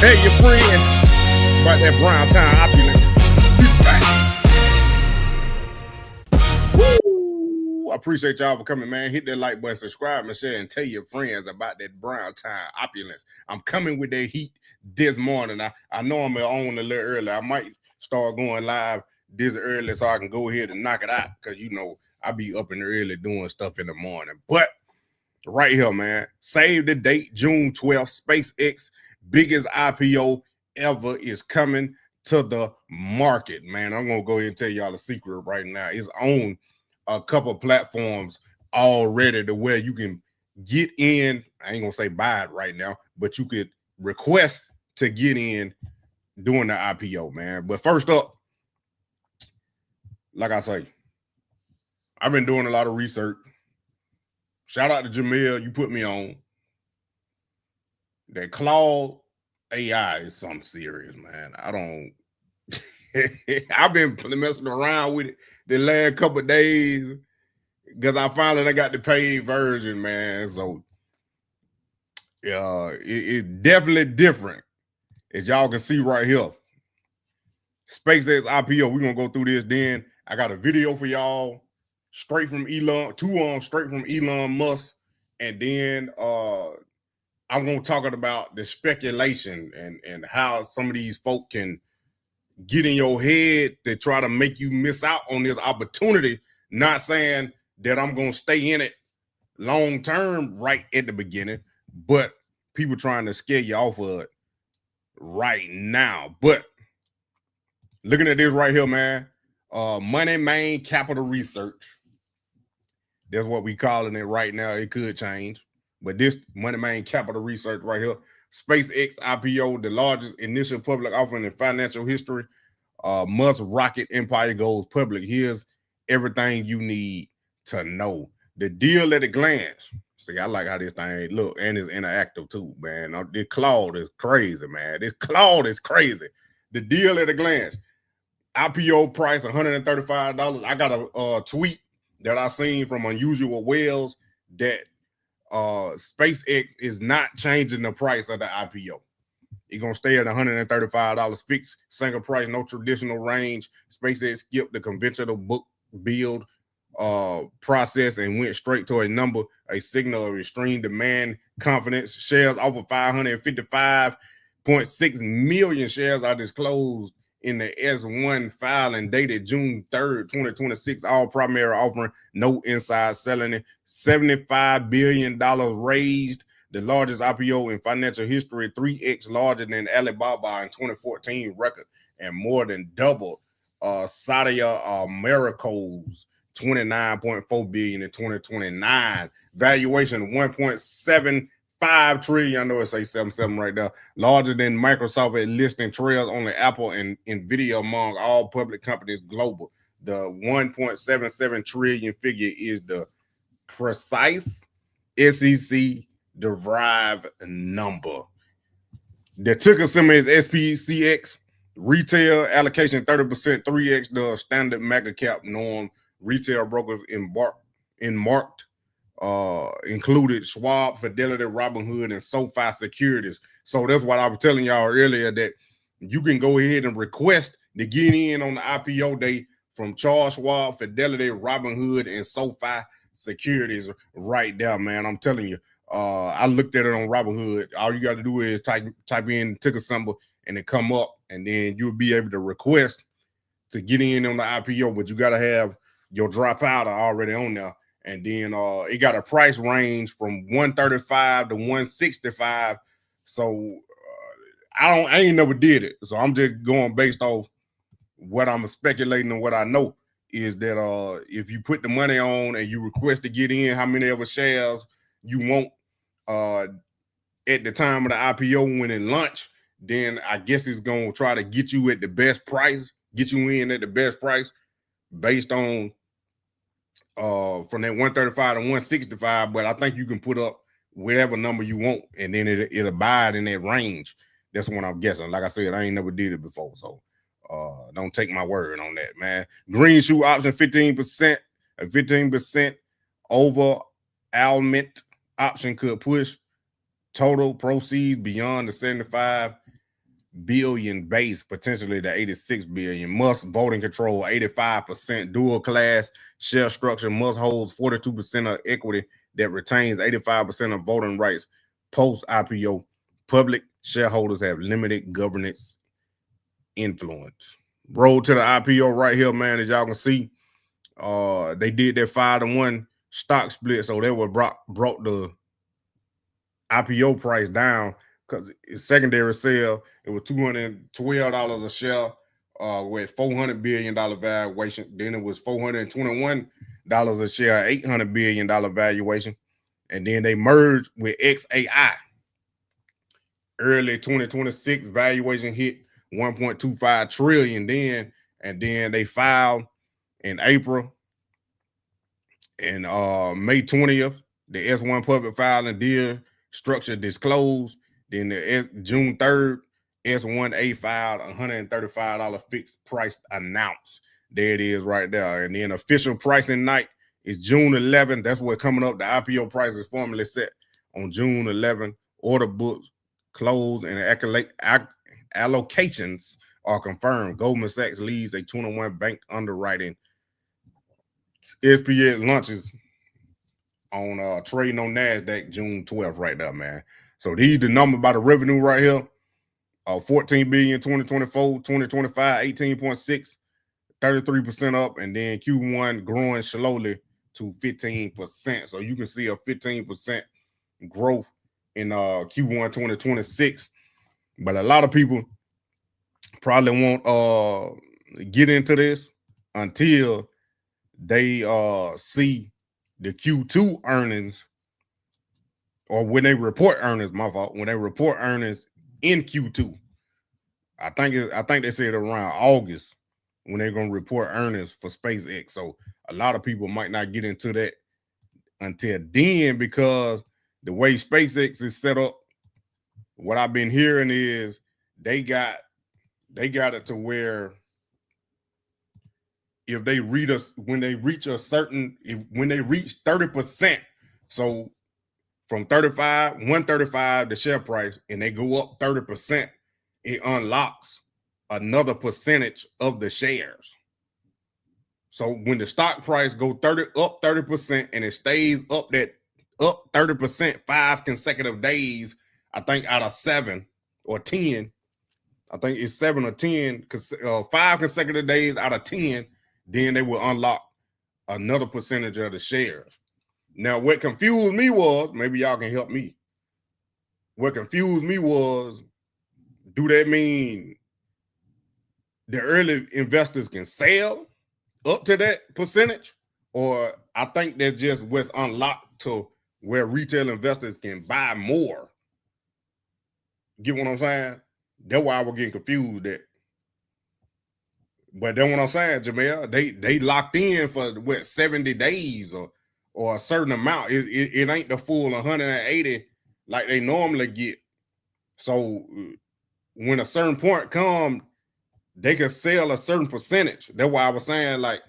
Tell your friends about that brown time opulence. Woo! I appreciate y'all for coming, man. Hit that like button, subscribe, and share, and tell your friends about that brown time opulence. I'm coming with that heat this morning. I know I'm on a little early. I might start going live this early so I can go ahead and knock it out, because you know I be up in early doing stuff in the morning. But right here, man, save the date, June 12th. SpaceX biggest IPO ever is coming to the market, man. I'm gonna go ahead and tell y'all a secret right now. It's on a couple platforms already to where you can get in. I ain't gonna say buy it right now, but you could request to get in during the IPO, man. But first up, like I say, I've been doing a lot of research. Shout out to Jamil, you put me on. That Claude AI is something serious, man. I don't. I've been messing around with it the last couple of days because I finally got the paid version, man. So it's definitely different, as y'all can see right here. SpaceX IPO. We're gonna go through this. Then I got a video for y'all straight from Elon, straight from Elon Musk, and then I'm gonna talk about the speculation and how some of these folk can get in your head to try to make you miss out on this opportunity. Not saying that I'm gonna stay in it long term right at the beginning, but people trying to scare you off of it right now. But looking at this right here, man, Money Main Capital Research. That's what we calling it right now. It could change, but this Money Main Capital Research right here. SpaceX IPO, the largest initial public offering in financial history. Musk rocket empire goes public. Here's everything you need to know. The deal at a glance. See, I like how this thing look, and it's interactive too, man. This Claude is crazy, man. This Claude is crazy. The deal at a glance. IPO price $135. I got a tweet that I seen from Unusual Wells that SpaceX is not changing the price of the IPO. It's gonna stay at $135 fixed, single price, no traditional range. SpaceX skipped the conventional book build process and went straight to a number, a signal of extreme demand, confidence. Shares over 555.6 million shares are disclosed in the S1 filing dated June 3rd, 2026. All primary offering, no inside selling it. $75 billion raised, the largest IPO in financial history, 3x larger than Alibaba in 2014 record, and more than doubled Sadia Americo's $29.4 billion in 2029. Valuation 1.75 trillion. I know it say 77 right there. Larger than Microsoft at listing, trails only Apple and Nvidia among all public companies global. The 1.77 trillion figure is the precise SEC derived number. The ticker symbol is SPCX. Retail allocation 30%, 3x the standard mega cap norm. Retail brokers marked included Schwab, Fidelity, Robinhood, and SoFi Securities. So that's what I was telling y'all earlier, that you can go ahead and request to get in on the IPO day from Charles Schwab, Fidelity, Robinhood, and SoFi Securities right there, man. I'm telling you. I looked at it on Robinhood. All you got to do is type in ticker symbol and it come up, and then you'll be able to request to get in on the IPO, but you got to have your dry powder already on there. And then it got a price range from 135 to 165. So I ain't never did it. So I'm just going based off what I'm speculating and what I know is that if you put the money on and you request to get in, how many ever shares you want at the time of the IPO when it launch, then I guess it's going to try to get you at the best price, get you in at the best price based on from that 135 to 165. But I think you can put up whatever number you want, and then it'll abide in that range. That's what I'm guessing. Like I said, I ain't never did it before, so don't take my word on that, man. Green shoe option 15%, a 15% over alment option could push total proceeds beyond the 75 billion base, potentially to 86 billion. Musk voting control 85%. Dual class share structure. Musk holds 42% of equity that retains 85% of voting rights post IPO. Public shareholders have limited governance influence. Road to the IPO right here, man. As y'all can see, they did their 5-to-1 stock split, so they were brought the IPO price down because it's secondary sale. It was $212 a share with $400 billion valuation. Then it was $421 a share, $800 billion valuation. And then they merged with XAI. Early 2026 valuation hit 1.25 trillion then, and then they filed in April. And May 20th, the S1 public filing deal structure disclosed. Then the June 3rd, S1A filed $135 fixed price announced. There it is right there. And then official pricing night is June 11th. That's what's coming up. The IPO price is formally set on June 11th. Order books closed and allocations are confirmed. Goldman Sachs leads a 21 bank underwriting. SPCX launches on trading on NASDAQ June 12th right there, man. So these the number by the revenue right here. 14 billion 2024, 2025, 18.6, 33% up, and then Q1 growing slowly to 15%. So you can see a 15% growth in Q1 2026. But a lot of people probably won't get into this until they see the Q2 earnings, or when they report earnings, my fault, when they report earnings in Q2. I think they said around August when they're gonna report earnings for SpaceX. So a lot of people might not get into that until then, because the way SpaceX is set up, what I've been hearing is they got it to where if they reach us, when they reach 30%, so from 135, the share price, and they go up 30%, it unlocks another percentage of the shares. So when the stock price go up 30%, and it stays up 30% 5 consecutive days, I think out of 7 or 10, I think it's 7 or 10, 5 consecutive days out of 10, then they will unlock another percentage of the shares. Now, what confused me was, maybe y'all can help me. What confused me was, do that mean the early investors can sell up to that percentage? Or I think that's just what's unlocked to where retail investors can buy more. Get what I'm saying? That's why I was getting confused that. But then what I'm saying, Jamel, they locked in for what, 70 days or a certain amount. It ain't the full 180 like they normally get. So when a certain point comes, they can sell a certain percentage. That's why I was saying, like,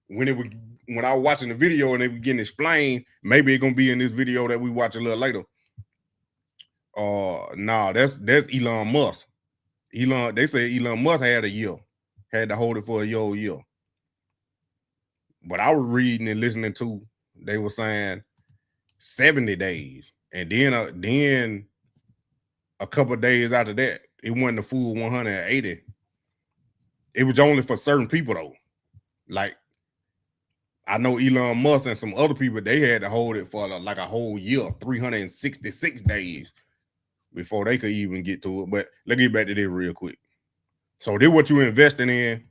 when I was watching the video and they were getting explained, maybe it's gonna be in this video that we watch a little later. Nah, that's Elon Musk. They say Elon Musk had to hold it for a year. But I was reading and listening to, they were saying 70 days. And then a couple of days after that, it wasn't the full 180. It was only for certain people though. Like, I know Elon Musk and some other people, they had to hold it for like a whole year, 366 days before they could even get to it. But let's get back to this real quick. So this what you're investing in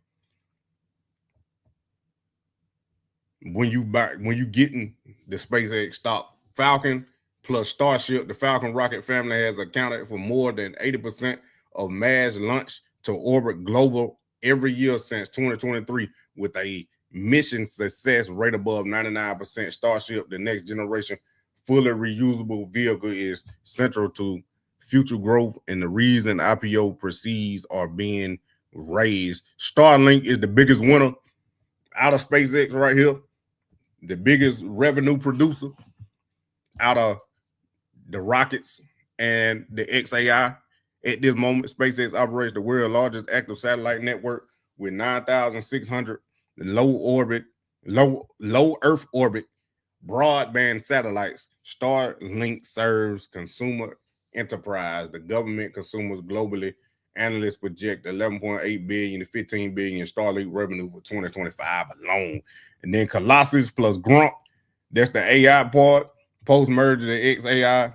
when you getting the SpaceX stock. Falcon plus Starship, the Falcon rocket family has accounted for more than 80% of mass launch to orbit global every year since 2023, with a mission success rate above 99%. Starship, the next generation fully reusable vehicle, is central to future growth, and the reason IPO proceeds are being raised. Starlink is the biggest winner out of SpaceX right here, the biggest revenue producer out of the rockets and the XAI. At this moment, SpaceX operates the world's largest active satellite network with 9,600 low Earth orbit broadband satellites. Starlink serves consumer enterprise, the government, consumers globally. Analysts project 11.8 billion to 15 billion Starlink revenue for 2025 alone. And then Colossus plus Grunt, that's the AI part. Post merger the XAI,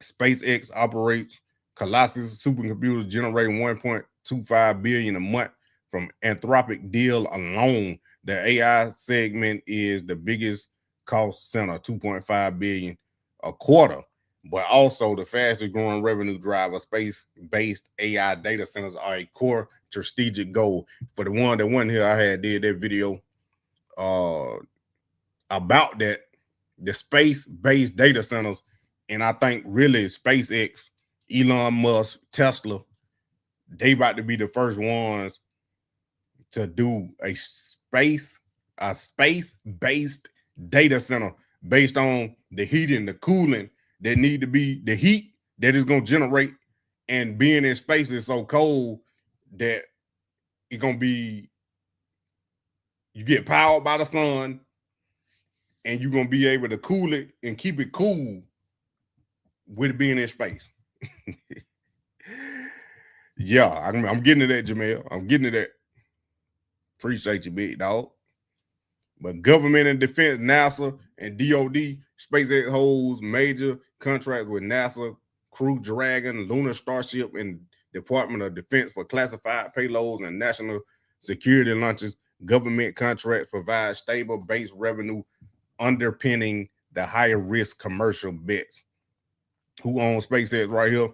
SpaceX operates Colossus supercomputers generating 1.25 billion a month from Anthropic deal alone. The AI segment is the biggest cost center, 2.5 billion a quarter, but also the fastest growing revenue driver. Space-based AI data centers are a core strategic goal. For the one that went here, I did that video about that, the space-based data centers, and I think really SpaceX, Elon Musk, Tesla, they about to be the first ones to do a space-based data center based on the heating, the cooling that need to be, the heat that is going to generate, and being in space is so cold that it's going to be, you get powered by the sun, and you're going to be able to cool it and keep it cool with it being in space. Yeah, I'm getting to that, Jamel. I'm getting to that. Appreciate you, big dog. But government and defense, NASA and DOD, SpaceX holds major contracts with NASA, Crew Dragon, Lunar Starship, and Department of Defense for classified payloads and national security launches. Government contracts provide stable base revenue underpinning the higher risk commercial bets. Who owns SpaceX right here?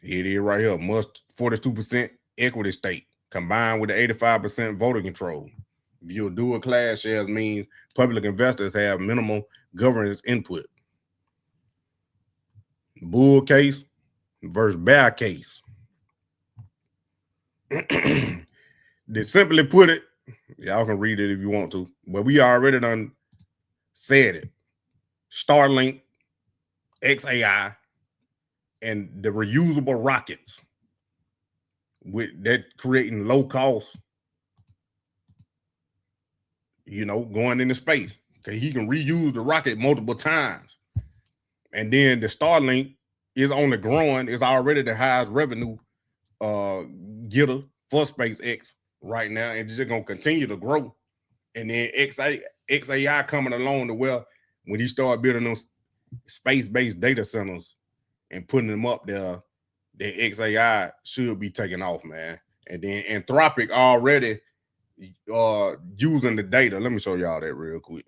It is right here. Must 42% equity stake combined with the 85% voter control. View dual class shares means public investors have minimal governance input. Bull case versus bear case. They simply put it, y'all can read it if you want to, but we already done said it. Starlink, XAI, and the reusable rockets with that creating low cost, going into space. Okay, he can reuse the rocket multiple times. And then the Starlink is only growing. It's already the highest revenue getter for SpaceX right now, and it's just gonna continue to grow. And then XAI coming along to where when you start building those space-based data centers and putting them up there, the XAI should be taking off, man. And then Anthropic already using the data. Let me show y'all that real quick.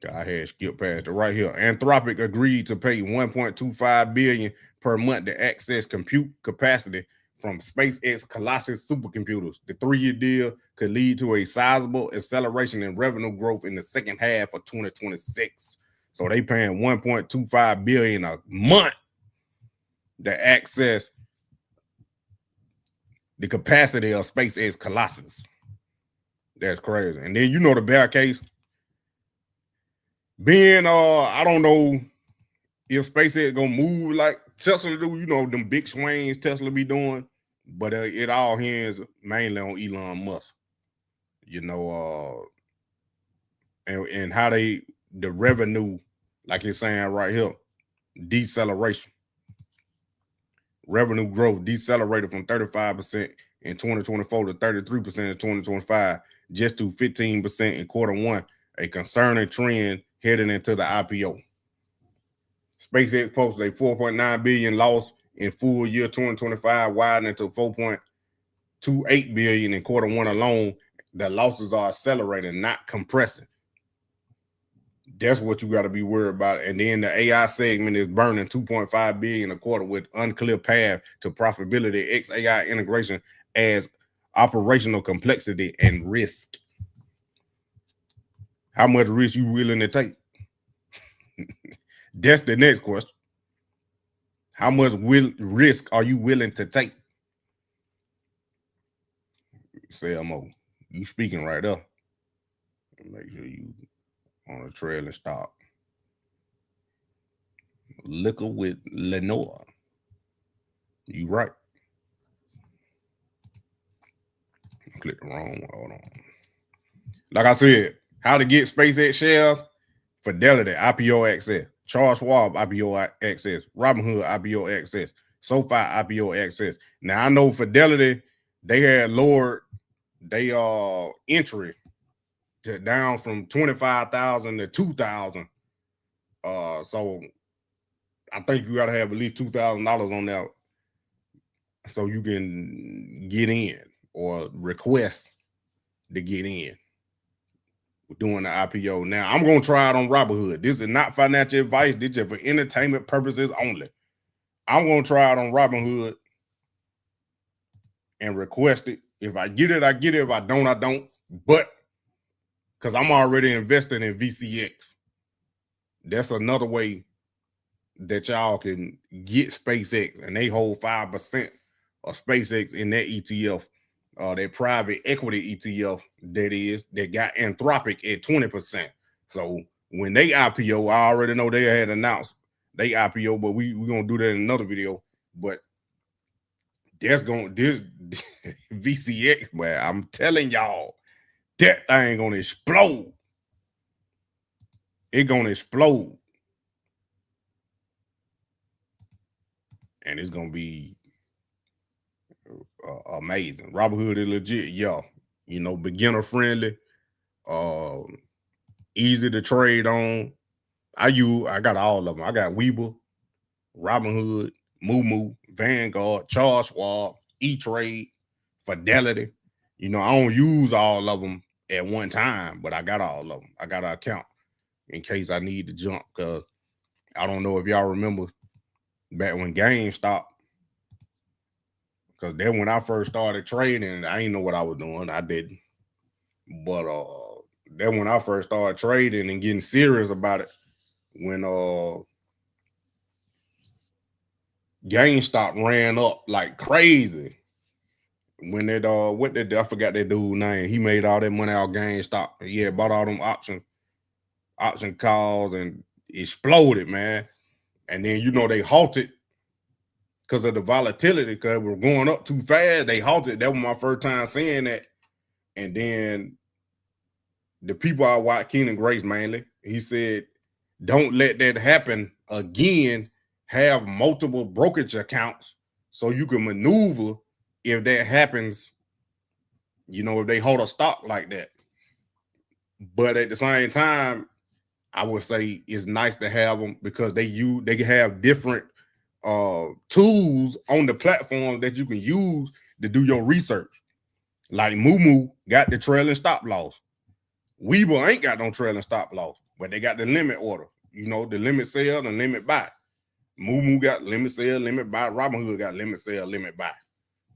I had skipped past it right here. Anthropic agreed to pay 1.25 billion per month to access compute capacity from SpaceX Colossus supercomputers. The 3-year deal could lead to a sizable acceleration in revenue growth in the second half of 2026. So they paying 1.25 billion a month to access the capacity of SpaceX Colossus. That's crazy. And then the bear case. Being I don't know if SpaceX gonna move like Tesla do, them big swings Tesla be doing, but it all hinges mainly on Elon Musk, and how the revenue, like it's saying right here, deceleration. Revenue growth decelerated from 35% in 2024 to 33% in 2025, just to 15% in quarter one, a concerning trend heading into the IPO. SpaceX posted a 4.9 billion loss in full year 2025, widening to 4.28 billion in quarter one alone. The losses are accelerating, not compressing. That's what you got to be worried about. And then the AI segment is burning 2.5 billion a quarter with unclear path to profitability. XAI integration as operational complexity and risk. How much risk you willing to take? That's the next question. How much risk are you willing to take? Say Mo, you speaking right up. Make sure you on a trail and stop. Liquor with Lenore. You right. Click the wrong one. Hold on. Like I said, how to get SpaceX shares? Fidelity, IPO access. Charles Schwab, IPO access. Robinhood, IPO access. SoFi, IPO access. Now, I know Fidelity, they had lowered their entry down from 25,000 to 2,000. So I think you got to have at least $2,000 on there so you can get in or request to get in. We're doing the IPO. Now, I'm going to try it on Robinhood. This is not financial advice. This is for entertainment purposes only. I'm going to try it on Robinhood and request it. If I get it, I get it. If I don't, I don't. But because I'm already invested in VCX. That's another way that y'all can get SpaceX, and they hold 5% of SpaceX in that ETF. Their private equity ETF, that got Anthropic at 20%. So when they IPO, I already know they had announced they IPO, but we're gonna do that in another video. But this VCX, man, I'm telling y'all, that thing gonna explode. It's gonna explode. And it's gonna be amazing. Robinhood is legit, yeah. You know, beginner friendly, easy to trade on. I got all of them. I got Webull, Robinhood, Moo, Vanguard, Charles Schwab, E-Trade, Fidelity. You know, I don't use all of them at one time, but I got all of them. I got an account in case I need to jump, because I don't know if y'all remember back when GameStop, because then when I first started trading, I didn't know what I was doing. I didn't. But then when I first started trading and getting serious about it, when GameStop ran up like crazy. When it I forgot that dude's name. He made all that money out of GameStop. He had bought all them option calls and exploded, man. And then, you know, they halted because of the volatility, because we're going up too fast. They halted. That was my first time seeing that. And then the people I watch, Keenan Grace mainly, he said, don't let that happen again. Have multiple brokerage accounts so you can maneuver if that happens, you know, if they hold a stock like that. But at the same time, I would say it's nice to have them because they can have different tools on the platform that you can use to do your research. Like Moo got the trailing stop loss. Webull ain't got no trailing stop loss, but they got the limit order. You know, the limit sell and limit buy. Moo got limit sell, limit buy. Robinhood got limit sell, limit buy.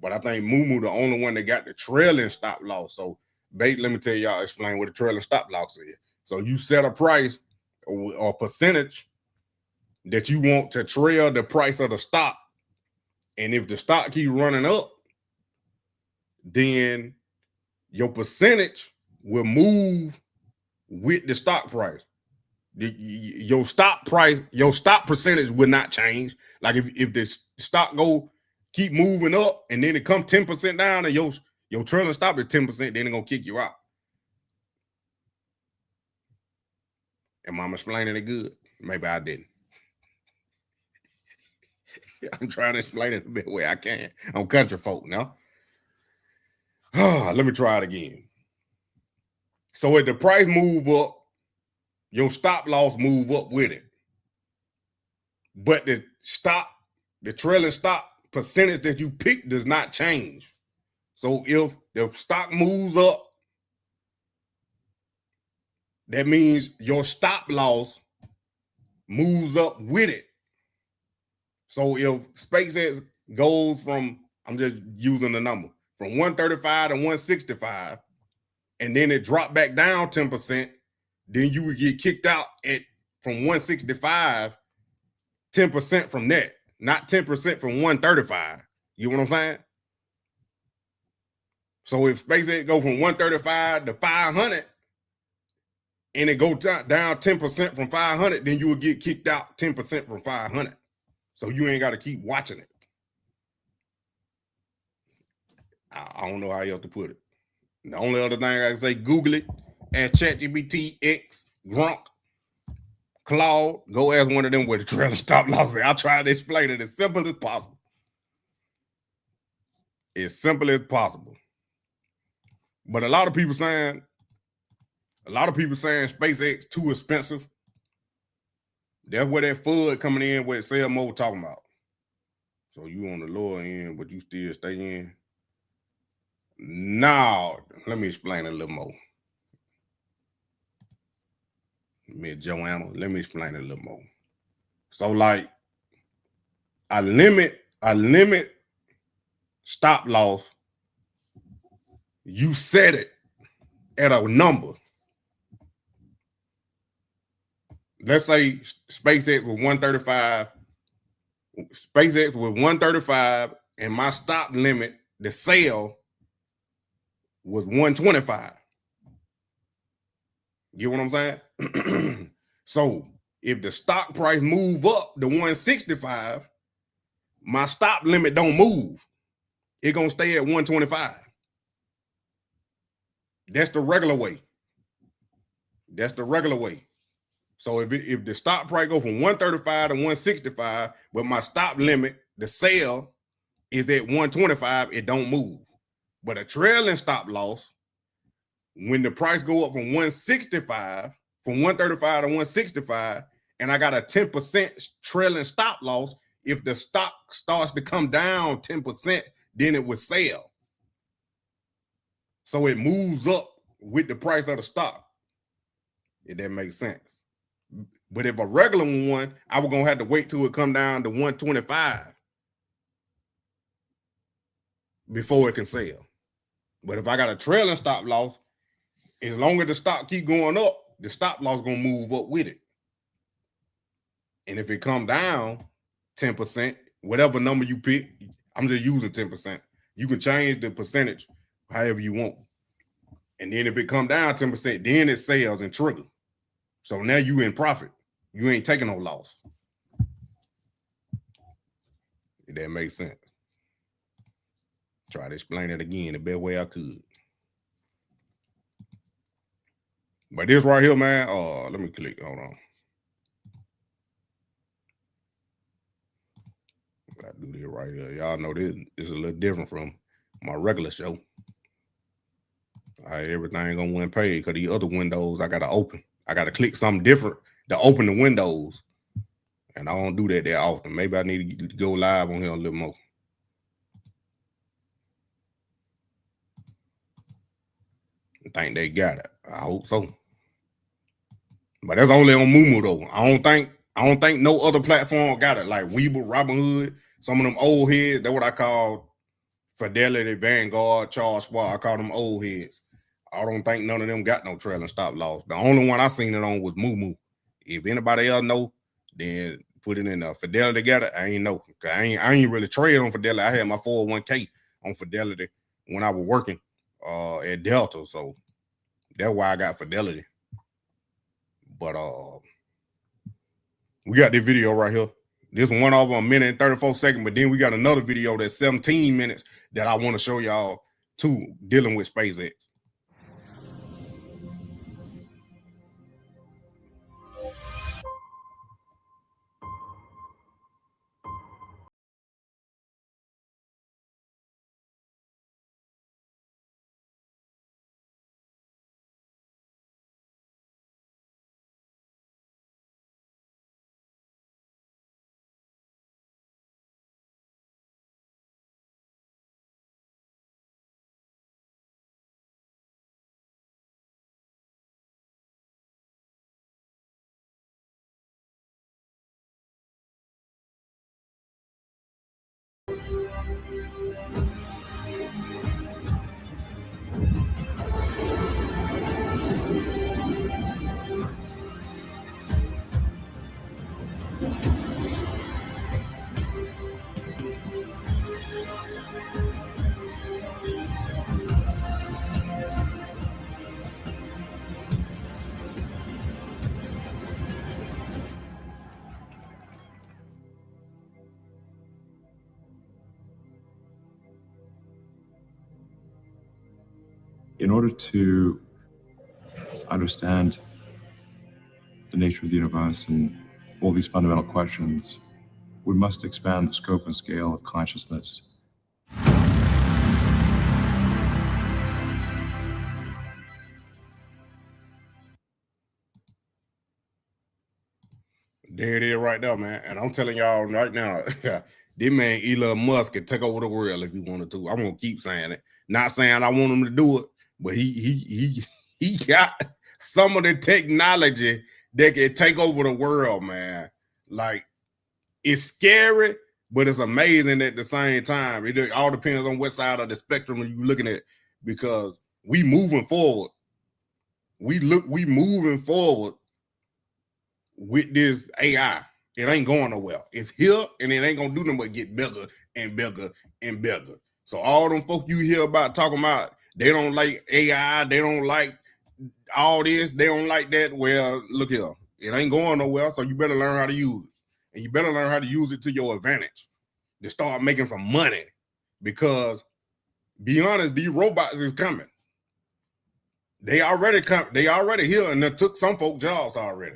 But I think Moo the only one that got the trailing stop loss. So, let me tell y'all, explain what the trailing stop loss is. So you set a price or percentage that you want to trail the price of the stock. And if the stock keep running up, then your percentage will move with the stock price. Your stop price, your stop percentage will not change. Like if the stock keep moving up and then it come 10% down and your trailing stop is 10%, then they're gonna kick you out. Am I explaining it good? Maybe I didn't. I'm trying to explain it the best way I can. I'm country folk now. Let me try it again. So if the price move up, your stop loss move up with it. But the trailing stop percentage that you pick does not change. So if the stock moves up, that means your stop loss moves up with it. So if SpaceX goes from, I'm just using the number, from 135 to 165, and then it dropped back down 10%, then you would get kicked out from 165, 10% from that, not 10% from 135. You know what I'm saying? So if SpaceX go from 135 to 500, and it go down 10% from 500, then you will get kicked out 10% from 500. So you ain't got to keep watching it. I don't know how else to put it. The only other thing I can say, Google it, ask ChatGPT, X, Grok, Claude, go ask one of them where the trailing stop loss is. I'll try to explain it as simple as possible. As simple as possible. But a lot of people saying SpaceX too expensive. That's where that FUD coming in, what Sell Mo talking about. So you on the lower end, but you still stay in. Now, let me explain a little more. Miss Joanna, let me explain a little more. So like, I limit stop loss. You set it at a number. Let's say SpaceX was 135. SpaceX was 135, and my stop limit, the sale, was 125. Get what I'm saying? So if the stock price move up to 165, my stop limit don't move. It's gonna stay at 125. That's the regular way. That's the regular way. So if the stop price go from 135 to 165, but my stop limit, the sale, is at 125, it don't move. But a trailing stop loss, when the price go up from 165, from 135 to 165, and I got a 10% trailing stop loss, if the stock starts to come down 10%, then it would sell. So it moves up with the price of the stock, if that makes sense. But if a regular one, I was gonna have to wait till it come down to 125 before it can sell. But if I got a trailing stop loss, as long as the stock keep going up, the stop loss gonna move up with it. And if it come down 10%, whatever number you pick, I'm just using 10%. You can change the percentage however you want. And then if it come down 10%, then it sells and trigger. So now you in profit. You ain't taking no loss. If that makes sense. Try to explain it again the best way I could. But this right here, man, let me click, hold on. I do this right here. Y'all know this is a little different from my regular show. Everything gonna win paid because these other windows I gotta open. I gotta click something different to open the windows. And I don't do that often. Maybe I need to go live on here a little more. I think they got it. I hope so. But that's only on Moomoo though. I don't think no other platform got it. Like Weeble, Robinhood, some of them old heads. That's what I call Fidelity, Vanguard, Charles Schwab. I call them old heads. I don't think none of them got no trailing stop loss. The only one I seen it on was Moomoo. If anybody else know, then put it in there. Fidelity got it. I ain't know. I ain't really trade on Fidelity. I had my 401k on Fidelity when I was working at Delta. So that's why I got Fidelity. But we got this video right here. This one over a minute and 34 seconds, but then we got another video that's 17 minutes that I want to show y'all too, dealing with SpaceX. In order to understand the nature of the universe and all these fundamental questions, we must expand the scope and scale of consciousness. There it is right there, man. And I'm telling y'all right now, this man Elon Musk can take over the world if he wanted to. I'm gonna keep saying it. Not saying I want him to do it, but he got some of the technology that can take over the world, man. Like, it's scary, but it's amazing at the same time. It all depends on what side of the spectrum you're looking at, because we moving forward. We moving forward with this AI. It ain't going nowhere. It's here, and it ain't gonna do nothing but get bigger and bigger and bigger. So all them folk you hear about talking about, they don't like AI, they don't like all this, they don't like that. Well, look here, it ain't going nowhere, so you better learn how to use it. And you better learn how to use it to your advantage to start making some money. Because, be honest, these robots is coming. They already here, and they took some folk jobs already.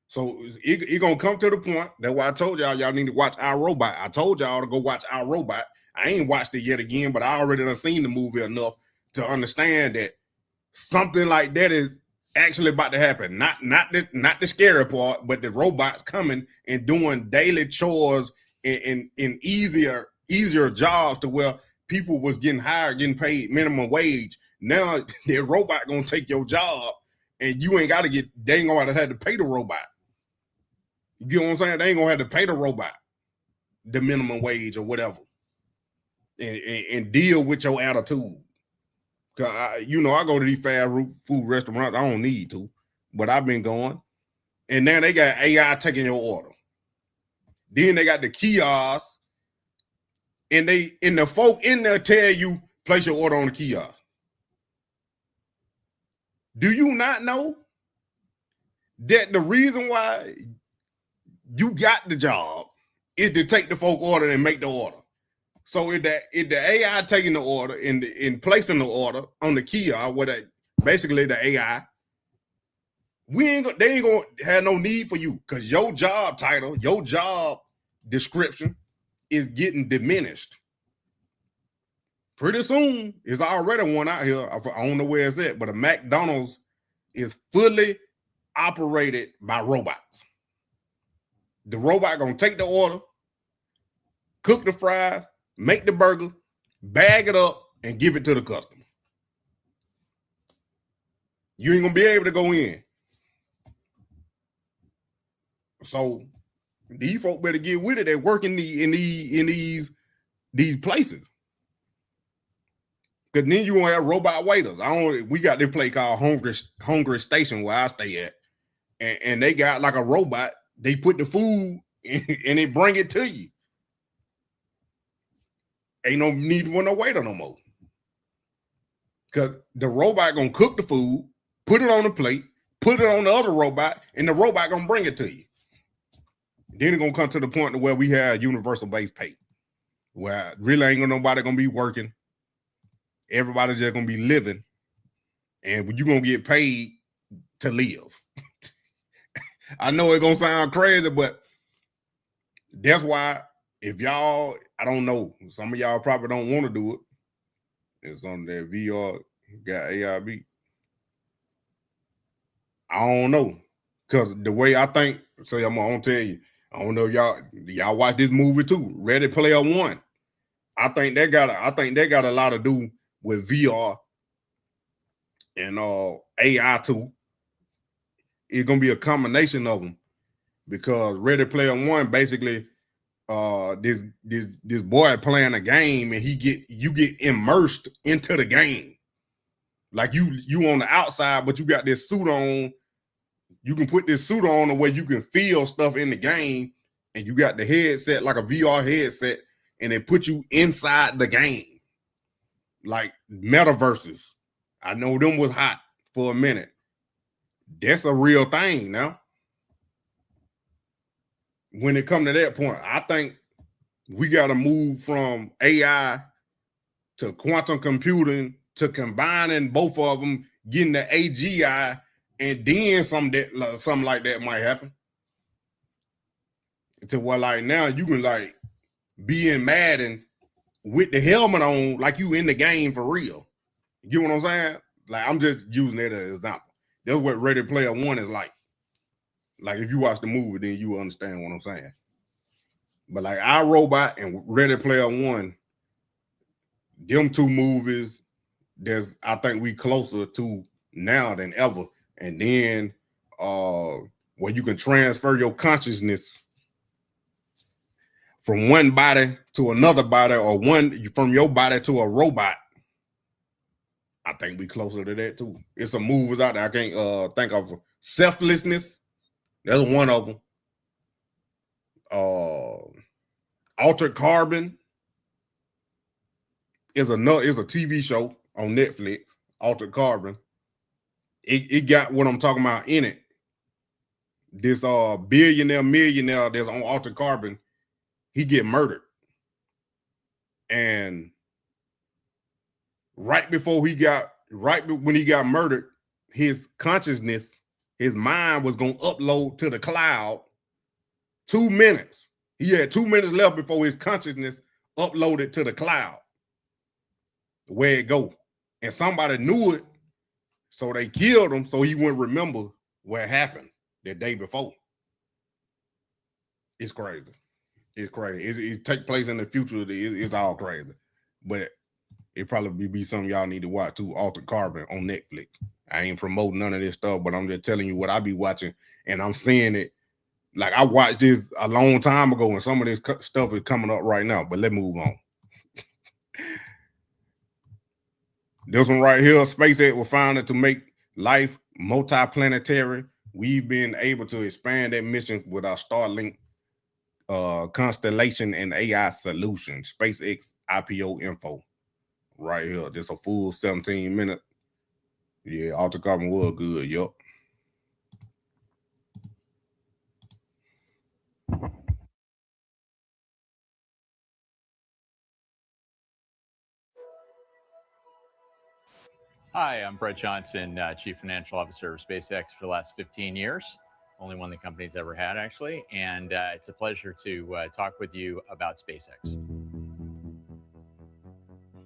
So it gonna come to the point. That's why I told y'all need to watch Our Robot. I told y'all to go watch Our Robot. I ain't watched it yet again, but I already done seen the movie enough to understand that something like that is actually about to happen. Not the scary part, but the robots coming and doing daily chores in easier jobs, to where people was getting hired, getting paid minimum wage. Now the robot gonna take your job, and you ain't gotta they ain't gonna have to pay the robot. You get what I'm saying? They ain't gonna have to pay the robot the minimum wage or whatever, and deal with your attitude. Cause I go to these fast food restaurants. I don't need to, but I've been going. And now they got AI taking your order. Then they got the kiosks, and the folk in there tell you place your order on the kiosk. Do you not know that the reason why you got the job is to take the folk order and make the order? So if the AI taking the order in placing the order on the kiosk, where basically the AI, they ain't gonna have no need for you, because your job title, your job description is getting diminished. Pretty soon, it's already one out here. I don't know where it's at, but a McDonald's is fully operated by robots. The robot gonna take the order, cook the fries, make the burger, bag it up, and give it to the customer. You ain't gonna be able to go in. So these folk better get with it. They work in these places. Because then you gonna have robot waiters. We got this place called Hungry Station where I stay at, and they got like a robot. They put the food and they bring it to you. Ain't no need for no waiter no more. Because the robot gonna cook the food, put it on the plate, put it on the other robot, and the robot gonna bring it to you. Then it's gonna come to the point where we have universal base pay, where really ain't gonna nobody gonna be working. Everybody's just gonna be living, and you're gonna get paid to live. I know it's gonna sound crazy, but that's why, if y'all, I don't know, some of y'all probably don't want to do it. It's on that VR got AIB. I don't know, because the way I think, say I'm gonna tell you, I don't know if y'all watch this movie too, Ready Player One. I think they got a lot to do with VR and AI too. It's gonna be a combination of them, because Ready Player One, basically, this boy playing a game, and you get immersed into the game. Like you on the outside, but you got this suit on. You can put this suit on the way you can feel stuff in the game, and you got the headset, like a VR headset, and it puts you inside the game. Like metaverses. I know them was hot for a minute. That's a real thing now. When it come to that point, I think we got to move from AI to quantum computing to combining both of them, getting the AGI, and then something like that might happen. To where like now you can like be in Madden with the helmet on, like you in the game for real. You get what I'm saying? Like I'm just using that as an example. That's what Ready Player One is like. Like if you watch the movie, then you will understand what I'm saying. But like iRobot and Ready Player One, them two movies, I think we closer to now than ever. And then where you can transfer your consciousness from one body to another body, or from your body to a robot. I think we closer to that too. It's some movies out there I can't think of. Selflessness, that's one of them. Altered Carbon is a TV show on Netflix. Altered Carbon. It got what I'm talking about in it. This millionaire that's on Altered Carbon, he get murdered. And right when he got murdered, his consciousness, his mind was going to upload to the cloud 2 minutes. He had 2 minutes left before his consciousness uploaded to the cloud, where it go. And somebody knew it, so they killed him so he wouldn't remember what happened the day before. It's crazy. It's crazy. It take place in the future. It's all crazy. But it probably be something y'all need to watch too. Altered Carbon on Netflix. I ain't promoting none of this stuff, but I'm just telling you what I be watching, and I'm seeing it. Like I watched this a long time ago, and some of this stuff is coming up right now. But let's move on. This one right here, SpaceX was founded to make life multiplanetary. We've been able to expand that mission with our Starlink constellation and AI solution. SpaceX IPO info right here. Just a full 17 minutes. Yeah, Altered Carbon was good. Yup. Hi, I'm Brett Johnson, Chief Financial Officer of SpaceX for the last 15 years. Only one the company's ever had, actually. And it's a pleasure to talk with you about SpaceX.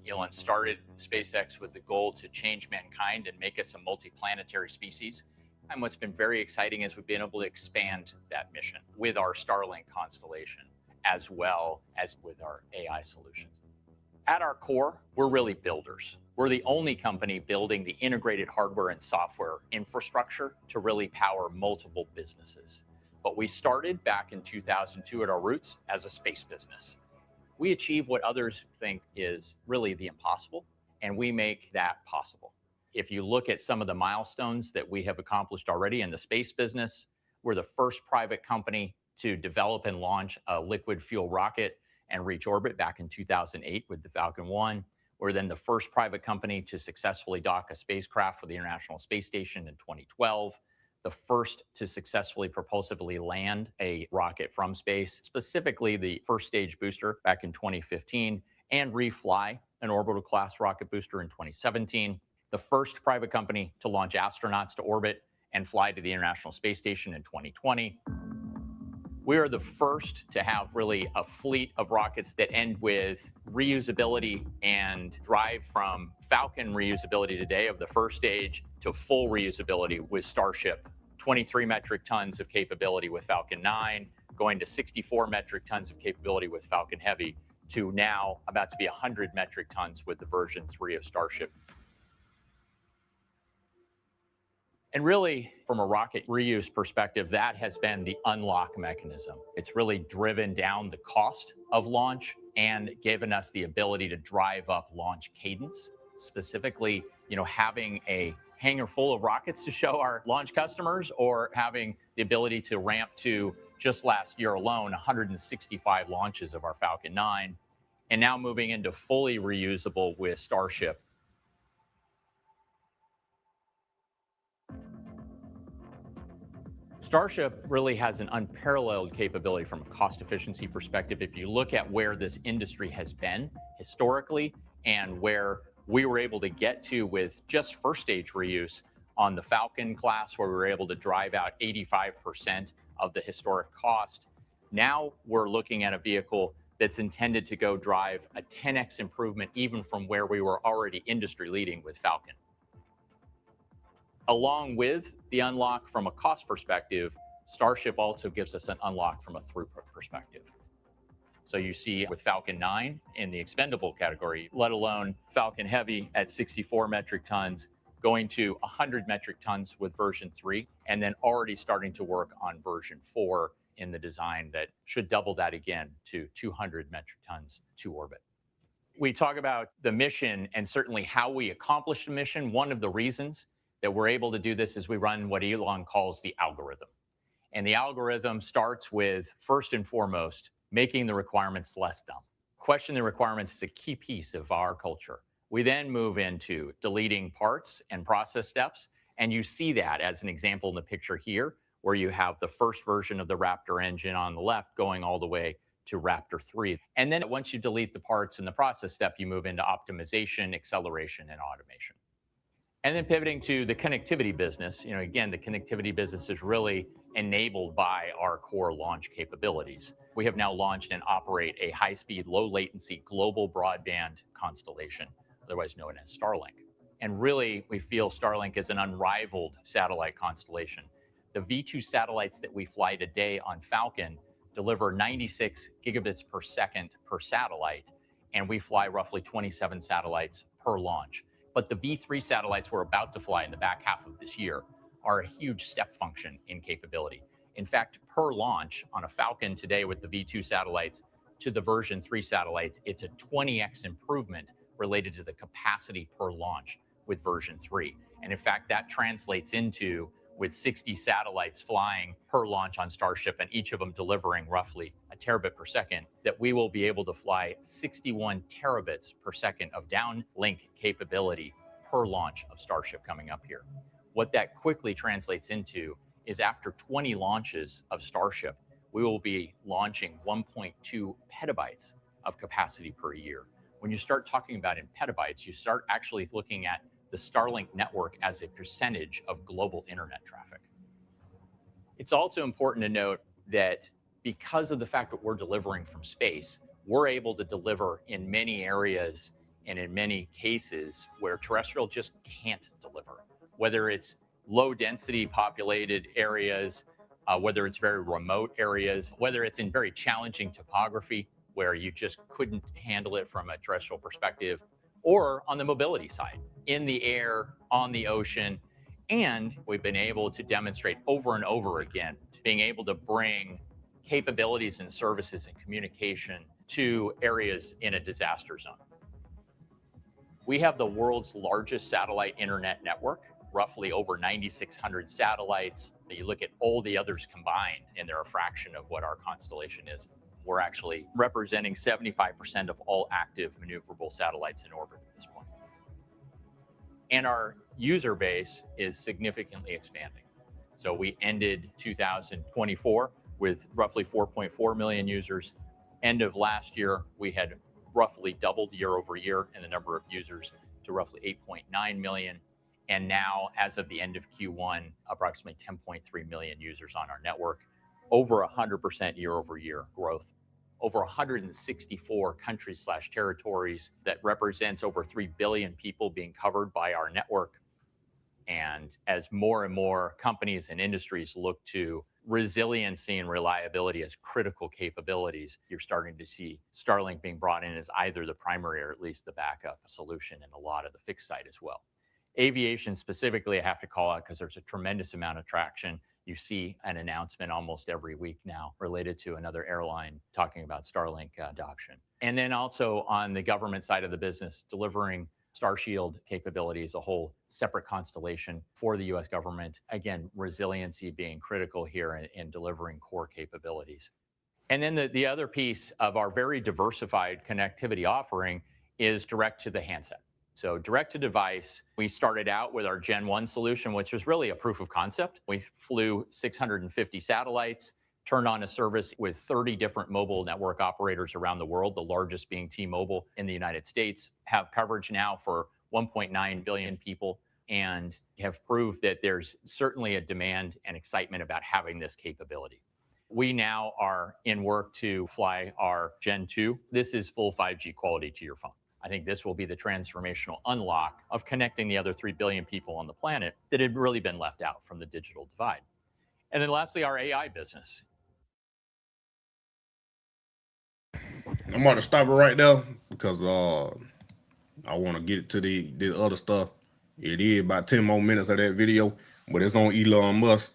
Elon started SpaceX with the goal to change mankind and make us a multiplanetary species. And what's been very exciting is we've been able to expand that mission with our Starlink constellation, as well as with our AI solutions. At our core, we're really builders. We're the only company building the integrated hardware and software infrastructure to really power multiple businesses. But we started back in 2002 at our roots as a space business. We achieve what others think is really the impossible, and we make that possible. If you look at some of the milestones that we have accomplished already in the space business, we're the first private company to develop and launch a liquid fuel rocket and reach orbit back in 2008 with the Falcon 1. We're then the first private company to successfully dock a spacecraft for the International Space Station in 2012, the first to successfully propulsively land a rocket from space, specifically the first stage booster back in 2015, and refly an orbital class rocket booster in 2017, the first private company to launch astronauts to orbit and fly to the International Space Station in 2020. We are the first to have really a fleet of rockets that end with reusability and drive from Falcon reusability today of the first stage to full reusability with Starship. 23 metric tons of capability with Falcon 9, going to 64 metric tons of capability with Falcon Heavy, to now about to be 100 metric tons with the version 3 of Starship. And really, from a rocket reuse perspective, that has been the unlock mechanism. It's really driven down the cost of launch and given us the ability to drive up launch cadence. Specifically, having a hangar full of rockets to show our launch customers, or having the ability to ramp to, just last year alone, 165 launches of our Falcon 9, and now moving into fully reusable with Starship. Starship really has an unparalleled capability from a cost efficiency perspective. If you look at where this industry has been historically and where we were able to get to with just first stage reuse on the Falcon class, where we were able to drive out 85% of the historic cost. Now we're looking at a vehicle that's intended to go drive a 10x improvement even from where we were already industry leading with Falcon. Along with the unlock from a cost perspective, Starship also gives us an unlock from a throughput perspective. So you see with Falcon 9 in the expendable category, let alone Falcon Heavy at 64 metric tons, going to 100 metric tons with version 3, and then already starting to work on version 4 in the design that should double that again to 200 metric tons to orbit. We talk about the mission and certainly how we accomplish the mission. One of the reasons that we're able to do this is we run what Elon calls the algorithm. And the algorithm starts with, first and foremost, making the requirements less dumb. Question the requirements is a key piece of our culture. We then move into deleting parts and process steps. And you see that as an example in the picture here, where you have the first version of the Raptor engine on the left going all the way to Raptor 3. And then once you delete the parts and the process step, you move into optimization, acceleration, and automation. And then pivoting to the connectivity business, again, the connectivity business is really enabled by our core launch capabilities. We have now launched and operate a high-speed, low-latency global broadband constellation, otherwise known as Starlink. And really, we feel Starlink is an unrivaled satellite constellation. The V2 satellites that we fly today on Falcon deliver 96 gigabits per second per satellite, and we fly roughly 27 satellites per launch. But the V3 satellites we're about to fly in the back half of this year are a huge step function in capability. In fact, per launch on a Falcon today with the V2 satellites to the version 3 satellites, it's a 20x improvement related to the capacity per launch with version 3. And in fact, that translates into, with 60 satellites flying per launch on Starship and each of them delivering roughly a terabit per second, that we will be able to fly 61 terabits per second of downlink capability per launch of Starship coming up here. What that quickly translates into is after 20 launches of Starship, we will be launching 1.2 petabytes of capacity per year. When you start talking about in petabytes, you start actually looking at the Starlink network as a percentage of global internet traffic. It's also important to note that because of the fact that we're delivering from space, we're able to deliver in many areas and in many cases where terrestrial just can't deliver, whether it's low density populated areas, whether it's very remote areas, whether it's in very challenging topography where you just couldn't handle it from a terrestrial perspective, or on the mobility side, in the air, on the ocean. And we've been able to demonstrate over and over again being able to bring capabilities and services and communication to areas in a disaster zone. We have the world's largest satellite internet network, roughly over 9,600 satellites. You look at all the others combined, and they're a fraction of what our constellation is. We're actually representing 75% of all active maneuverable satellites in orbit at this point. And our user base is significantly expanding. So we ended 2024 with roughly 4.4 million users. End of last year, we had roughly doubled year over year in the number of users to roughly 8.9 million. And now, as of the end of Q1, approximately 10.3 million users on our network, over 100% year over year growth, over 164 countries/territories that represents over 3 billion people being covered by our network. And as more and more companies and industries look to resiliency and reliability as critical capabilities, you're starting to see Starlink being brought in as either the primary or at least the backup solution in a lot of the fixed side as well. Aviation specifically, I have to call out because there's a tremendous amount of traction. You see an announcement almost every week now related to another airline talking about Starlink adoption. And then also on the government side of the business, delivering Starshield capabilities, a whole separate constellation for the US government. Again, resiliency being critical here in delivering core capabilities. And then the other piece of our very diversified connectivity offering is direct to the handset. So direct to device, we started out with our Gen 1 solution, which was really a proof of concept. We flew 650 satellites, turned on a service with 30 different mobile network operators around the world, the largest being T-Mobile in the United States, have coverage now for 1.9 billion people, and have proved that there's certainly a demand and excitement about having this capability. We now are in work to fly our Gen 2. This is full 5G quality to your phone. I think this will be the transformational unlock of connecting the other 3 billion people on the planet that had really been left out from the digital divide. And then lastly, our AI business. I'm about to stop it right there because I want to get to the other stuff. It is about 10 more minutes of that video, but it's on Elon Musk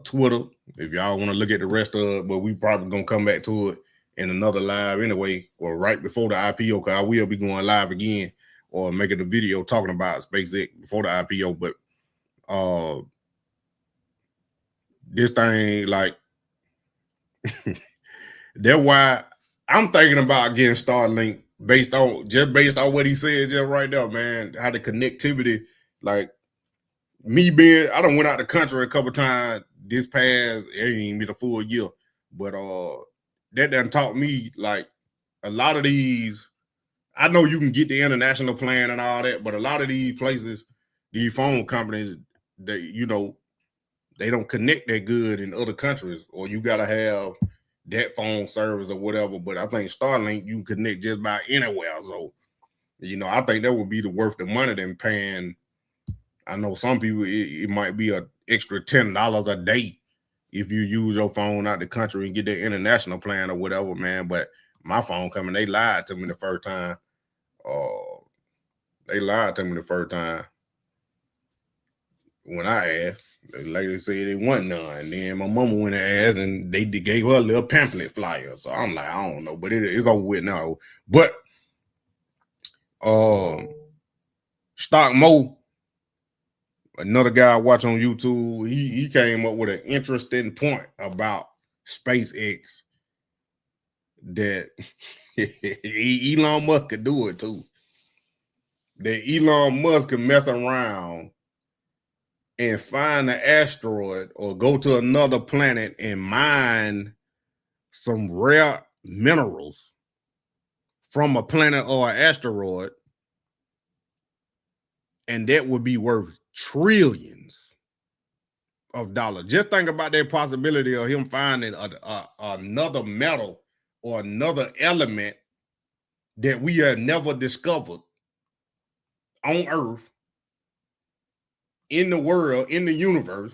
Twitter. If y'all want to look at the rest of it, but we probably gonna come back to it in another live anyway, or right before the IPO, because I will be going live again or making a video talking about SpaceX before the IPO. But this thing, like, that's why I'm thinking about getting Starlink based on what he said just right there, man. How the connectivity, like me being, I done went out the country a couple times this past, it ain't even been a full year, but that done taught me, like, a lot of these, I know you can get the international plan and all that, but a lot of these places, these phone companies, they, you know, they don't connect that good in other countries, or you gotta have that phone service or whatever. But I think Starlink, you can connect just about anywhere. So, you know, I think that would be the worth the money than paying. I know some people, it might be an extra $10 a day if you use your phone out the country and get that international plan or whatever, man. But my phone company, they lied to me the first time. They lied to me the first time when I asked. The lady said it wasn't none. And then my mama went and asked, and they gave her a little pamphlet flyer. So I'm like, I don't know, but it's over with now. But Stock Mo, another guy I watch on YouTube, he came up with an interesting point about SpaceX that Elon Musk could do it too. That Elon Musk could mess around and find an asteroid or go to another planet and mine some rare minerals from a planet or an asteroid, and that would be worth trillions of dollars. Just think about that possibility of him finding another metal or another element that we have never discovered on Earth, in the world, in the universe,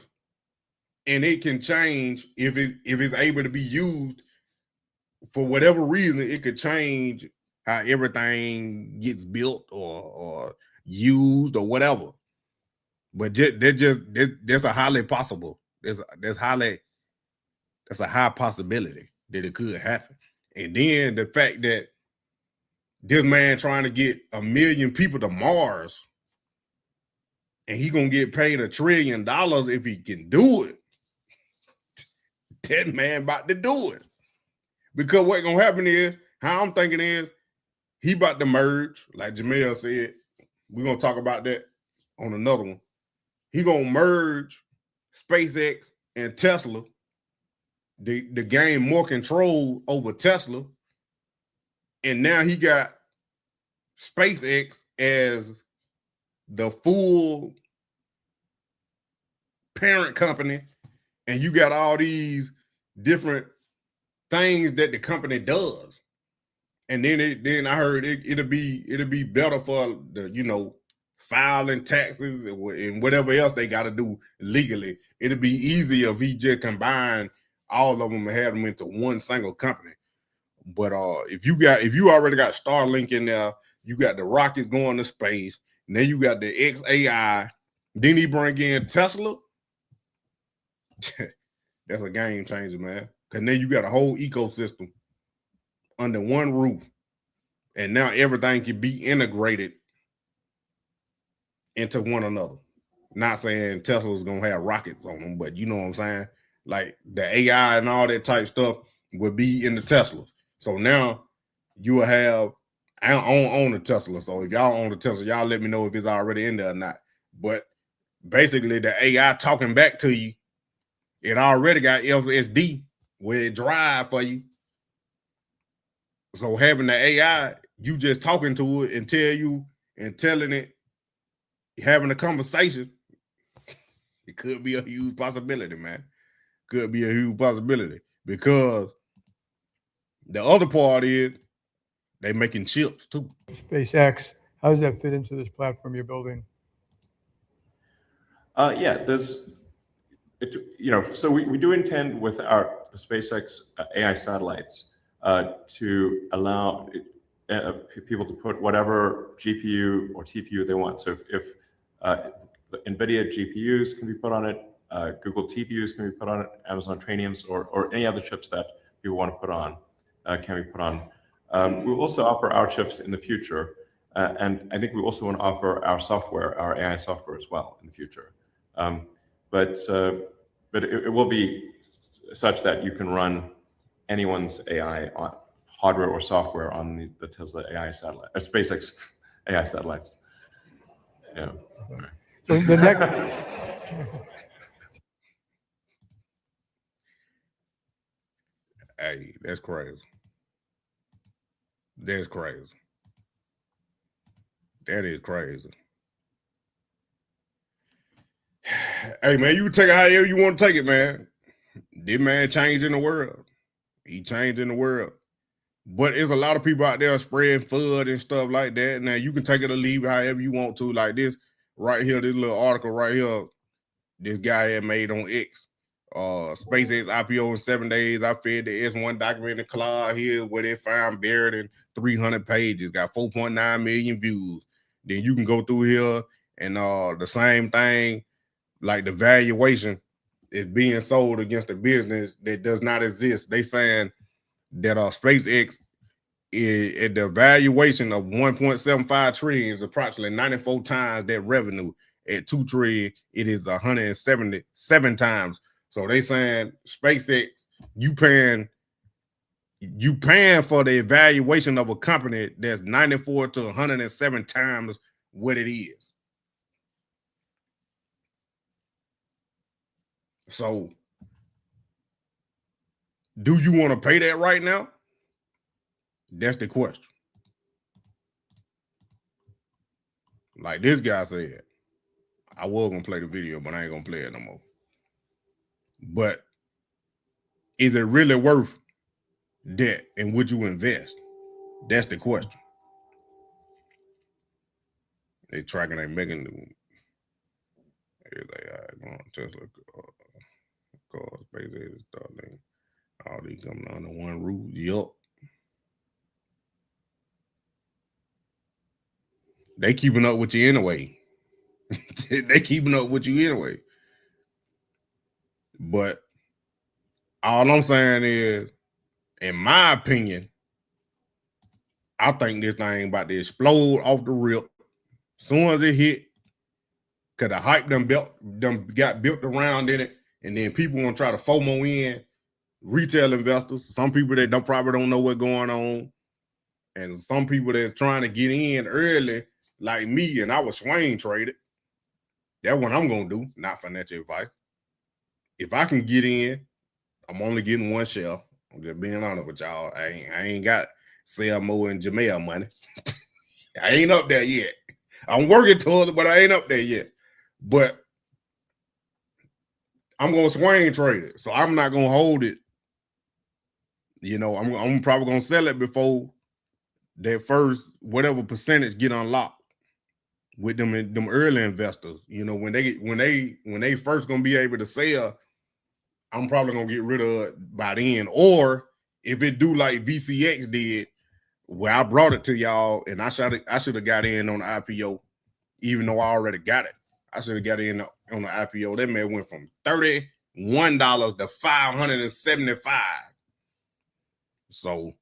and it can change if it's able to be used for whatever reason. It could change how everything gets built or used or whatever. But that's a highly possible. That's a high possibility that it could happen. And then the fact that this man trying to get 1 million people to Mars, and he gonna get paid $1 trillion if he can do it. That man about to do it. Because what's gonna happen is, how I'm thinking is, he about to merge, like Jamel said. We're gonna talk about that on another one. He gonna merge SpaceX and Tesla, to gain more control over Tesla. And now he got SpaceX as the full parent company, and you got all these different things that the company does. And then I heard it'll be better for the, you know, filing taxes and whatever else they got to do legally. It'll be easier if he just combine all of them and have them into one single company. But if you already got Starlink in there, you got the rockets going to space, and then you got the XAI, then he bring in Tesla. That's a game changer, man. Because then you got a whole ecosystem under one roof, and now everything can be integrated into one another. Not saying Tesla's gonna have rockets on them, but you know what I'm saying? Like the AI and all that type stuff will be in the Tesla. So now you will have, I don't own a Tesla. So if y'all own a Tesla, y'all let me know if it's already in there or not. But basically the AI talking back to you It already got FSD where it drive for you. So having the AI, you just talking to it and telling it, having a conversation, it could be a huge possibility, man. Could be a huge possibility because the other part is they making chips too. SpaceX, how does that fit into this platform you're building? Yeah, so we do intend with the SpaceX AI satellites to allow people to put whatever GPU or TPU they want. So if NVIDIA GPUs can be put on it, Google TPUs can be put on it, Amazon Trainiums, or any other chips that people want to put on can be put on. We'll also offer our chips in the future, and I think we also want to offer our software, our AI software as well in the future. But it will be such that you can run anyone's AI on hardware or software on the Tesla AI satellite, SpaceX AI satellites. Yeah. So the next, Hey, that's crazy. That's crazy. That is crazy. Hey, man, you take it however you want to take it, man. This man changing the world. He changing the world. But there's a lot of people out there spreading FUD and stuff like that. Now, you can take it or leave it however you want to. Like this right here, this little article right here, this guy had made on X. SpaceX IPO in 7 days. I fed the S1 document in cloud here where they found buried in 300 pages. Got 4.9 million views. Then you can go through here and the same thing, like the valuation is being sold against a business that does not exist. They saying that SpaceX is at the valuation of 1.75 trillion is approximately 94 times that revenue. At 2 trillion, it is 177 times. So they saying SpaceX, you paying for the evaluation of a company that's 94 to 107 times what it is. So do you want to pay that right now? That's the question. Like this guy said, I was gonna play the video, but I ain't gonna play it no more. But is it really worth that? And would you invest? That's the question. They tracking, they making the Tesla, cars, SpaceX, Starlink, all these coming under one roof. Yup. They keeping up with you anyway. They keeping up with you anyway. But all I'm saying is, in my opinion, I think this thing about to explode off the rip. Soon as it hit, because the hype them got built around in it, and then people gonna try to FOMO in retail investors, some people that probably don't know what's going on, and some people that's trying to get in early, like me, and I was swing traded. That's what I'm gonna do, not financial advice. If I can get in, I'm only getting one share. I'm just being honest with y'all. I ain't got Selmo and Jamel money. I ain't up there yet. I'm working towards it, but I ain't up there yet. But I'm gonna swing trade it, so I'm not gonna hold it. You know, I'm probably gonna sell it before that first whatever percentage get unlocked with them early investors. You know, when they first gonna be able to sell, I'm probably gonna get rid of it by then. Or if it do like VCX did, where I brought it to y'all and I should have got in on the IPO, even though I already got it. I should have got in on the IPO. That man went from $31 to $575. So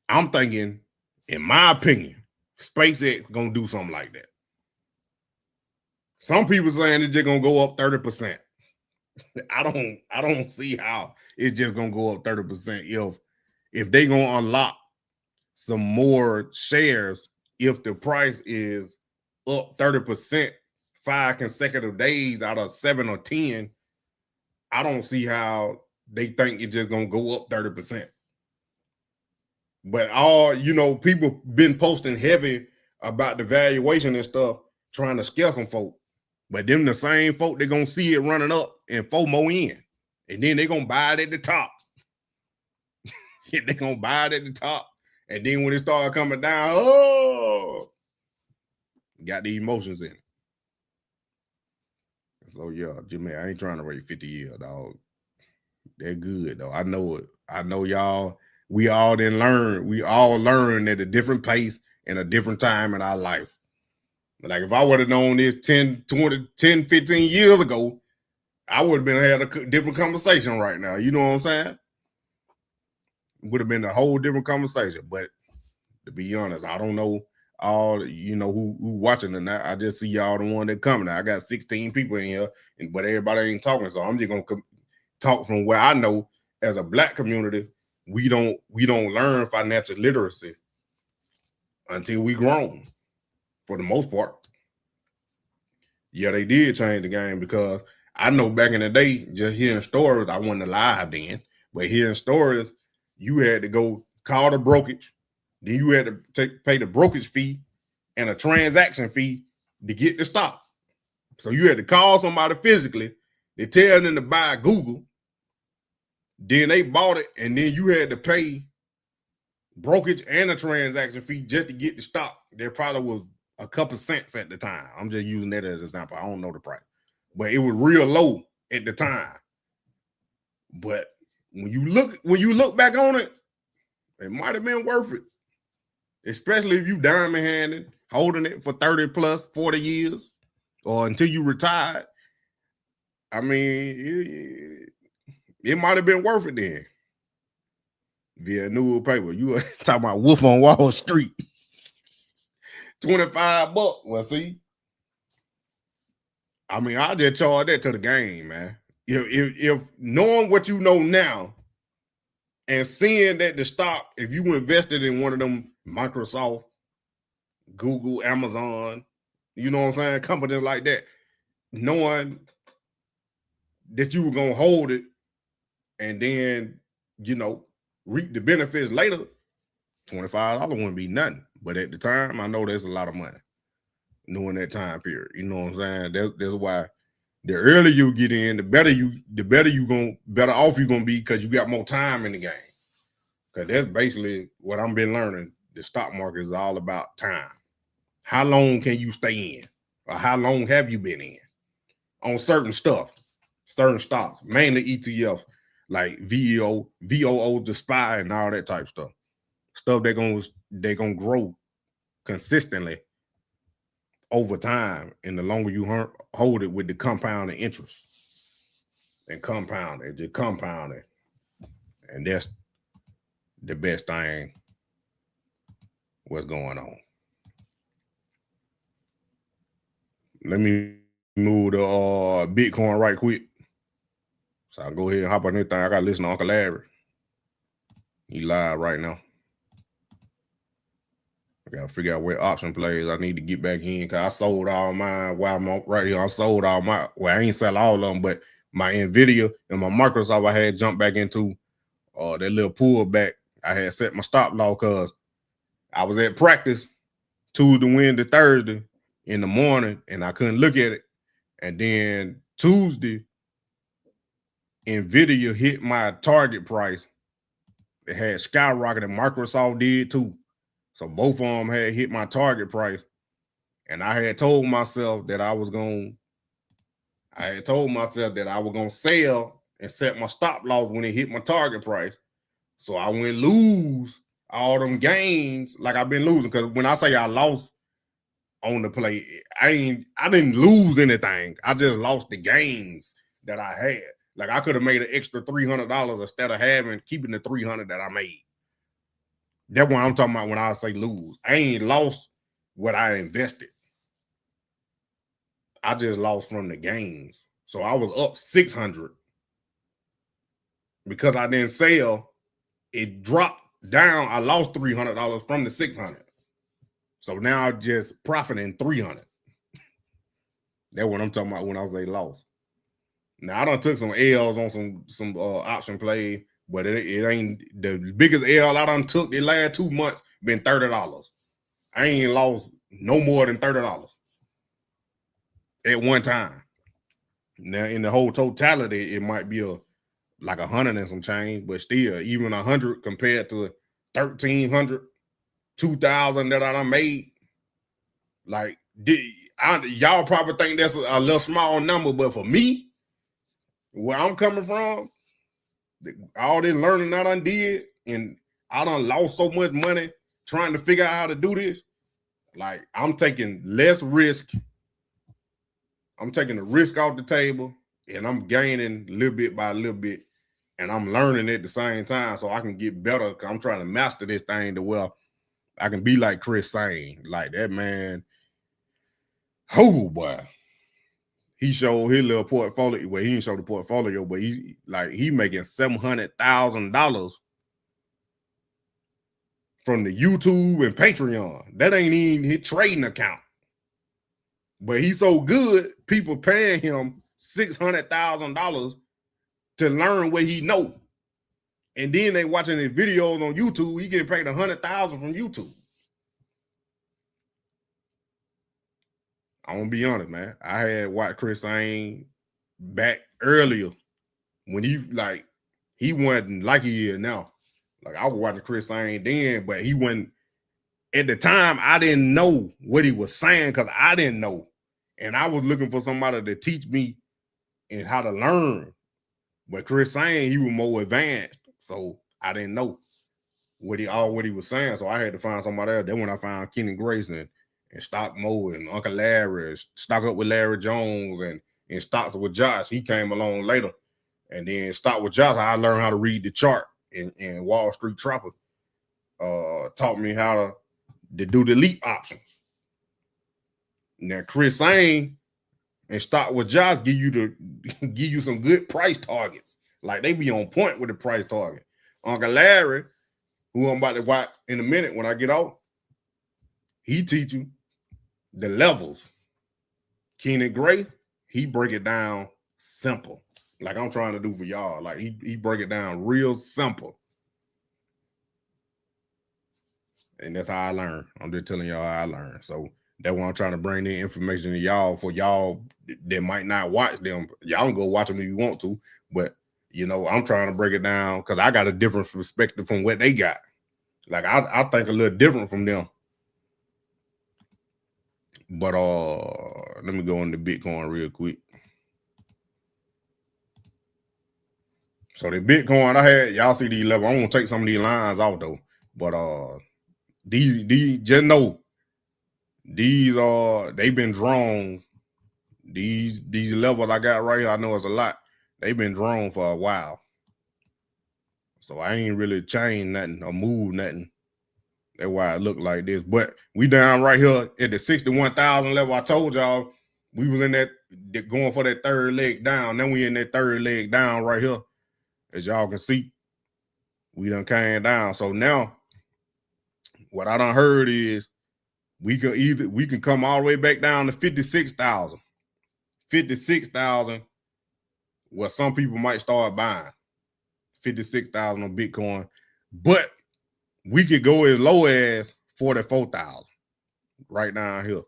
I'm thinking, in my opinion, SpaceX gonna do something like that. Some people saying it's just gonna go up 30%. I don't see how it's just gonna go up 30% if they gonna unlock some more shares. If the price is up 30% 5 consecutive days out of 7 or 10, I don't see how they think it's just gonna go up 30%. But all, you know, people been posting heavy about the valuation and stuff, trying to scare some folk. But them the same folk, they gonna see it running up and FOMO in. And then they gonna buy it at the top. They gonna buy it at the top. And then when it start coming down, oh, got the emotions in it. So yeah, Jimmy, I ain't trying to wait 50 years, dog. They're good though. I know it. I know y'all. We all didn't learn. We all learned at a different pace and a different time in our life. Like if I would have known this 10, 20, 10, 15 years ago, I would have been had a different conversation right now. You know what I'm saying? Would have been a whole different conversation. But to be honest, I don't know all, you know, who watching or not. I just see y'all the one that coming. I got 16 people in here, but everybody ain't talking. So I'm just gonna talk from where I know. As a Black community, we don't learn financial literacy until we grown, for the most part. Yeah, they did change the game, because I know back in the day, just hearing stories, I wasn't alive then, but hearing stories, you had to go call the brokerage, then you had to pay the brokerage fee and a transaction fee to get the stock. So you had to call somebody physically, they tell them to buy Google, then they bought it, and then you had to pay brokerage and a transaction fee just to get the stock. There probably was a couple cents at the time. I'm just using that as an example. I don't know the price, but it was real low at the time. But when you look back on it, it might have been worth it, especially if you diamond handed, holding it for 30 plus 40 years or until you retired. I mean, it might have been worth it then. Via new paper. You were talking about Wolf on Wall Street. $25. Well, see, I mean, I just charge that to the game, man. If knowing what you know now and seeing that the stock, if you invested in one of them Microsoft, Google, Amazon, you know what I'm saying, companies like that, knowing that you were gonna hold it and then, you know, reap the benefits later, $25 wouldn't be nothing. But at the time, I know there's a lot of money knowing that time period. You know what I'm saying? That's why the earlier you get in, the better off you're gonna be, because you got more time in the game. Because that's basically what I've been learning. The stock market is all about time. How long can you stay in? Or how long have you been in on certain stuff, certain stocks, mainly ETFs like VOO, the SPY, and all that type of stuff. Stuff they're gonna grow consistently over time, and the longer you hold it with the compounding interest and compounding, just compounding, and that's the best thing what's going on. Let me move to Bitcoin right quick. So I'll go ahead and hop on this thing. I got to listen to Uncle Larry. He live right now. I got to figure out where option plays I need to get back in, because I sold all mine while I'm right here. I sold all my, well, I ain't sell all of them, but my NVIDIA and my Microsoft, I had jumped back into that little pullback. I had set my stop loss because I was at practice Tuesday, Wednesday, Thursday in the morning, and I couldn't look at it. And then Tuesday, NVIDIA hit my target price. It had skyrocketed. Microsoft did too. So both of them had hit my target price. And I had told myself that I was going to sell and set my stop loss when it hit my target price. So I went lose all them gains like I've been losing. Because when I say I lost on the play, I didn't lose anything. I just lost the gains that I had. Like I could have made an extra $300 instead of keeping the $300 that I made. That's what I'm talking about when I say lose. I ain't lost what I invested. I just lost from the gains. So I was up 600 because I didn't sell. It dropped down. I lost $300 from the 600. So now I'm just profiting 300. That's what I'm talking about when I say loss. Now I done took some L's on some option play, but it ain't the biggest L I done took the last 2 months been $30. I ain't lost no more than $30 at one time. Now in the whole totality, it might be like 100 and some change, but still, even 100 compared to 1,300, 2,000 that I done made, like y'all probably think that's a little small number, but for me, where I'm coming from, all this learning I done did, and I done lost so much money trying to figure out how to do this. Like, I'm taking less risk. I'm taking the risk off the table, and I'm gaining little bit by little bit, and I'm learning at the same time so I can get better. I'm trying to master this thing to where I can be like Chris saying, like that man. Oh boy. He showed his little portfolio. Well, he didn't show the portfolio, but he making $700,000 from the YouTube and Patreon. That ain't even his trading account. But he's so good, people paying him $600,000 to learn what he know. And then they watching his videos on YouTube. He getting paid $100,000 from YouTube. I'm gonna be honest, man. I had watched Chris Sain back earlier when he wasn't like he is now. Like I was watching Chris Sain then, but he wasn't at the time. I didn't know what he was saying because I didn't know, and I was looking for somebody to teach me and how to learn. But Chris Sain, he was more advanced, so I didn't know what he was saying. So I had to find somebody else. Then when I found Kenny Grayson and Stock Mo and Uncle Larry, Stock Up with Larry Jones and Stocks with Josh, he came along later. And then Stock with Josh, I learned how to read the chart in Wall Street Trapper. Taught me how to do the leap options. Now Chris Sain and Stock with Josh give you some good price targets. Like they be on point with the price target. Uncle Larry, who I'm about to watch in a minute when I get off, he teach you the levels. Kenny Gray, he break it down simple. Like I'm trying to do for y'all. Like he break it down real simple. And that's how I learn. I'm just telling y'all how I learn. So that's why I'm trying to bring in information to y'all for y'all that might not watch them. Y'all can go watch them if you want to. But, you know, I'm trying to break it down because I got a different perspective from what they got. Like I think a little different from them. But let me go into Bitcoin real quick. So the Bitcoin I had, y'all see these levels. I'm gonna take some of these lines out though. But these just know these they've been drawn. These levels I got right here, I know it's a lot. They've been drawn for a while. So I ain't really changed nothing or moved nothing. That's why it look like this. But we down right here at the 61,000 level. I told y'all we was in that going for that third leg down. Then we in that third leg down right here. As y'all can see, we done came down. So now what I done heard is we can come all the way back down to 56,000. 56,000 where some people might start buying. 56,000 on Bitcoin. But we could go as low as 44,000 right down here.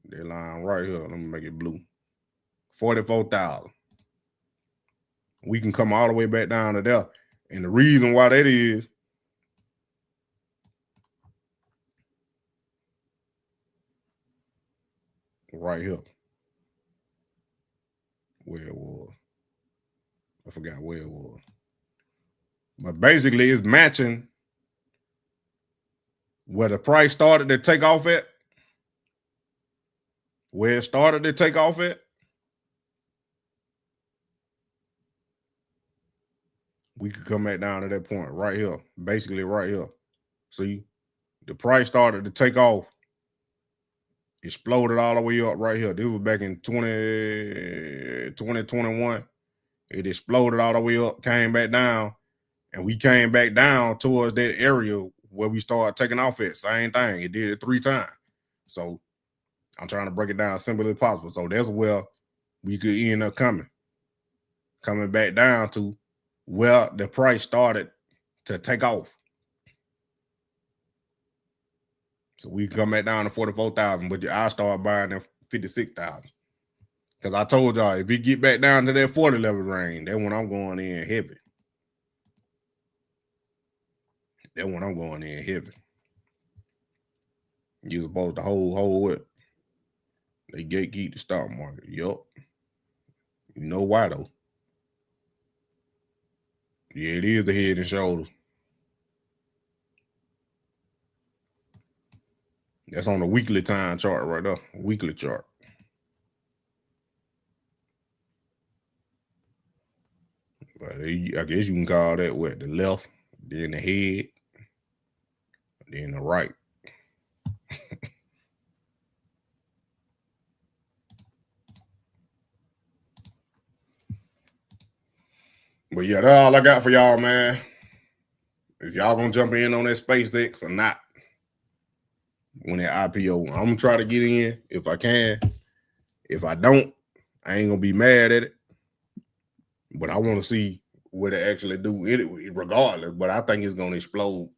That line right here. Let me make it blue. 44,000. We can come all the way back down to there. And the reason why that is right here. Where it was. I forgot where it was. But basically it's matching where the price started to take off at. Where it started to take off at. We could come back down to that point right here. Basically right here. See, the price started to take off. Exploded all the way up right here. This was back in 2021. It exploded all the way up, came back down, and we came back down towards that area where we started taking off at. Same thing. It did it 3 times. So I'm trying to break it down as simple as possible. So that's where we could end up coming back down to where the price started to take off. So we come back down to 44,000, but I start buying at 56,000. Because I told y'all, if we get back down to that 40 level range, that's when I'm going in heavy. That's when I'm going in heavy. You supposed to hold what? They gatekeep the stock market. Yup. You know why though? Yeah, it is the head and shoulders. That's on the weekly time chart right there. Weekly chart. But I guess you can call that what? The left, then the head, then the right. But yeah, that's all I got for y'all, man. If y'all gonna jump in on that SpaceX or not, when that IPO, I'm gonna try to get in if I can. If I don't, I ain't gonna be mad at it. But I want to see what it actually do it regardless. But I think it's gonna explode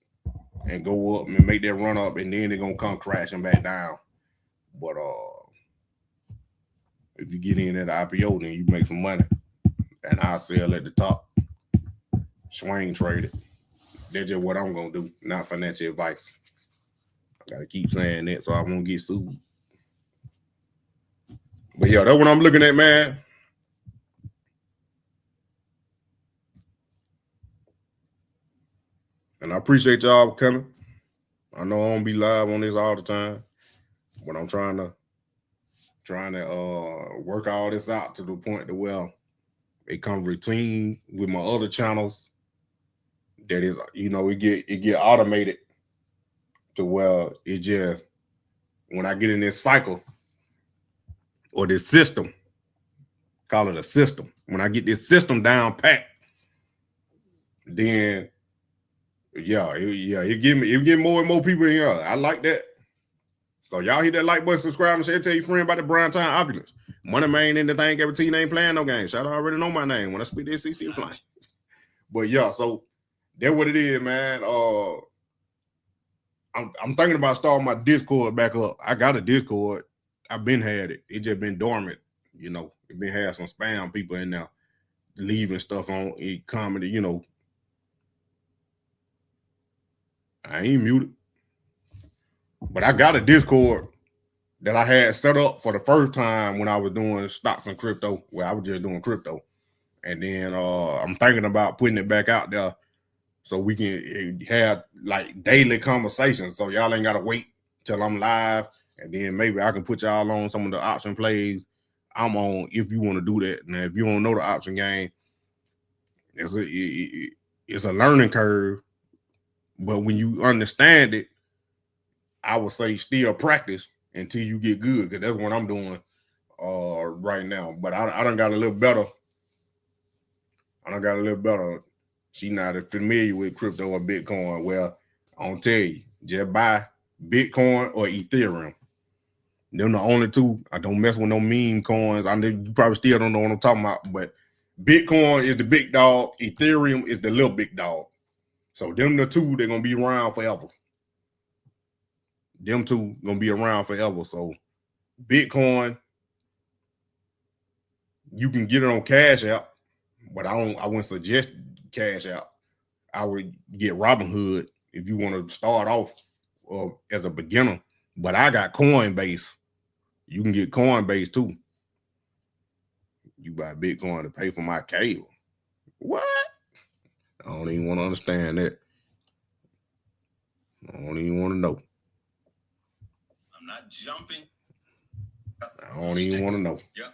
and go up and make that run up, and then they're gonna come crashing back down. But if you get in at the IPO, then you make some money, and I'll sell at the top, swing trade it. That's just what I'm gonna do, not financial advice. I gotta keep saying that so I won't get sued. But yeah, that's what I'm looking at, man. And I appreciate y'all coming. I know I don't be live on this all the time, but I'm trying to work all this out to the point that where it come routine with my other channels. That is, it get automated to where it just, when I get in this cycle or this system, call it a system. When I get this system down pat, then it get more and more people in here. I like that. So y'all hit that like button, subscribe, and share. Tell your friend about the Brown Time Opulence. Money man in the thing, every team ain't playing no game. Shout out, already know my name when I speak this CC flying. But yeah, so that's what it is, man. I'm thinking about starting my Discord back up. I got a Discord. I've been had it. It just been dormant. It been had some spam people in there leaving stuff on it, comedy. I ain't muted, but I got a Discord that I had set up for the first time when I was doing stocks and crypto. Well, I was just doing crypto, and then I'm thinking about putting it back out there so we can have like daily conversations. So y'all ain't gotta wait till I'm live, and then maybe I can put y'all on some of the option plays I'm on if you want to do that. Now, if you don't know the option game, it's a learning curve, but when you understand it, I would say still practice until you get good, because that's what I'm doing right now. But I done got a little better. She not familiar with crypto or Bitcoin. Well, I'll tell you, just buy Bitcoin or Ethereum. They're the only two. I don't mess with no meme coins. You probably still don't know what I'm talking about, but Bitcoin is the big dog. Ethereum is the little big dog. So them the two, they're going to be around forever. Them two going to be around forever. So Bitcoin, you can get it on Cash App, but I wouldn't suggest Cash App. I would get Robinhood if you want to start off as a beginner. But I got Coinbase. You can get Coinbase too. You buy Bitcoin to pay for my cable. What? I don't even want to understand that. I don't even want to know. I'm not jumping. I don't even want to know. Yep.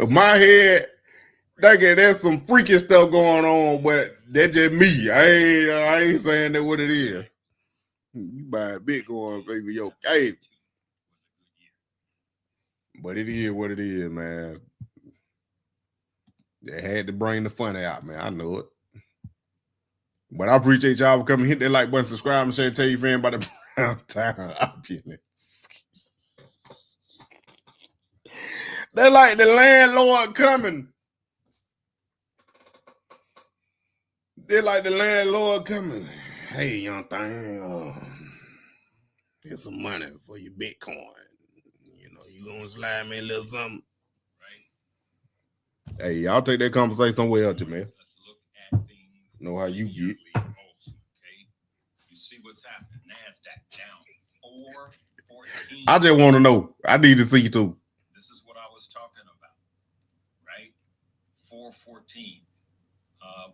My head thinking there's some freaky stuff going on, but that's just me. I ain't saying that what it is. You buy Bitcoin, baby, yo, cable. But it is what it is, man. They had to bring the fun out, man. I know it. But I appreciate y'all for coming. Hit that like button, subscribe, and share. Tell your friend about the Brown Town opulence. They like the landlord coming. They like the landlord coming. Hey, young thing, here's some money for your Bitcoin. You know, you gonna slide me a little something. Right? Hey, y'all take that conversation somewhere else, man. Let's look at things. Know how you get. Also, okay? You see what's happening. NASDAQ down 414. I just want to know. I need to see you too. This is what I was talking about, right? 414.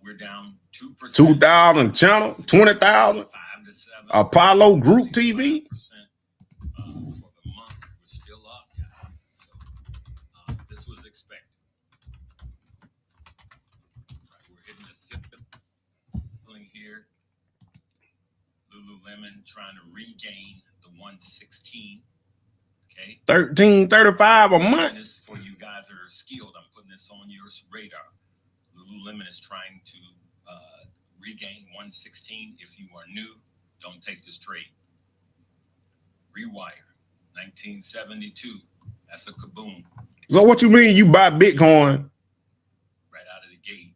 We're down 2%. 2,000 channel, 20,000. 5 to 7. Apollo Group TV. For the month, we're still up, guys. So this was expected. Right, we're hitting the ceiling here. Lululemon trying to regain the 116. Okay. 1335 a month. This for you guys that are skilled. I'm putting this on your radar. Lululemon is trying to regain 116. If you are new, don't take this trade. Rewire, 1972. That's a kaboom. So what you mean you buy Bitcoin? Right out of the gate.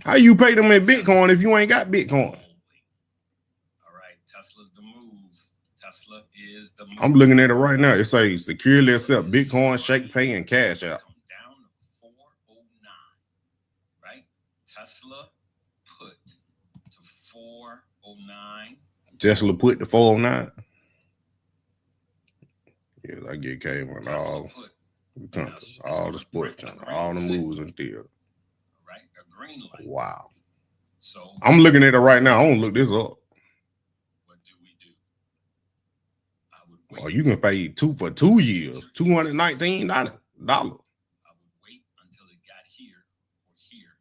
How you pay them in Bitcoin if you ain't got Bitcoin? All right, Tesla's the move. Tesla is the move. I'm looking at it right now. It says securely accept Bitcoin, Shake Pay, and Cash App. Come down to 409. Right? Tesla put to 409. Tesla put the 409. Yes, I get came on all the sports channel, all the moves and theater. Right? A green light. Wow. So I'm looking at it right now. I want to look this up. what do we do? I would wait. Oh, you can pay for 2 years, $219. I would wait until it got here or here.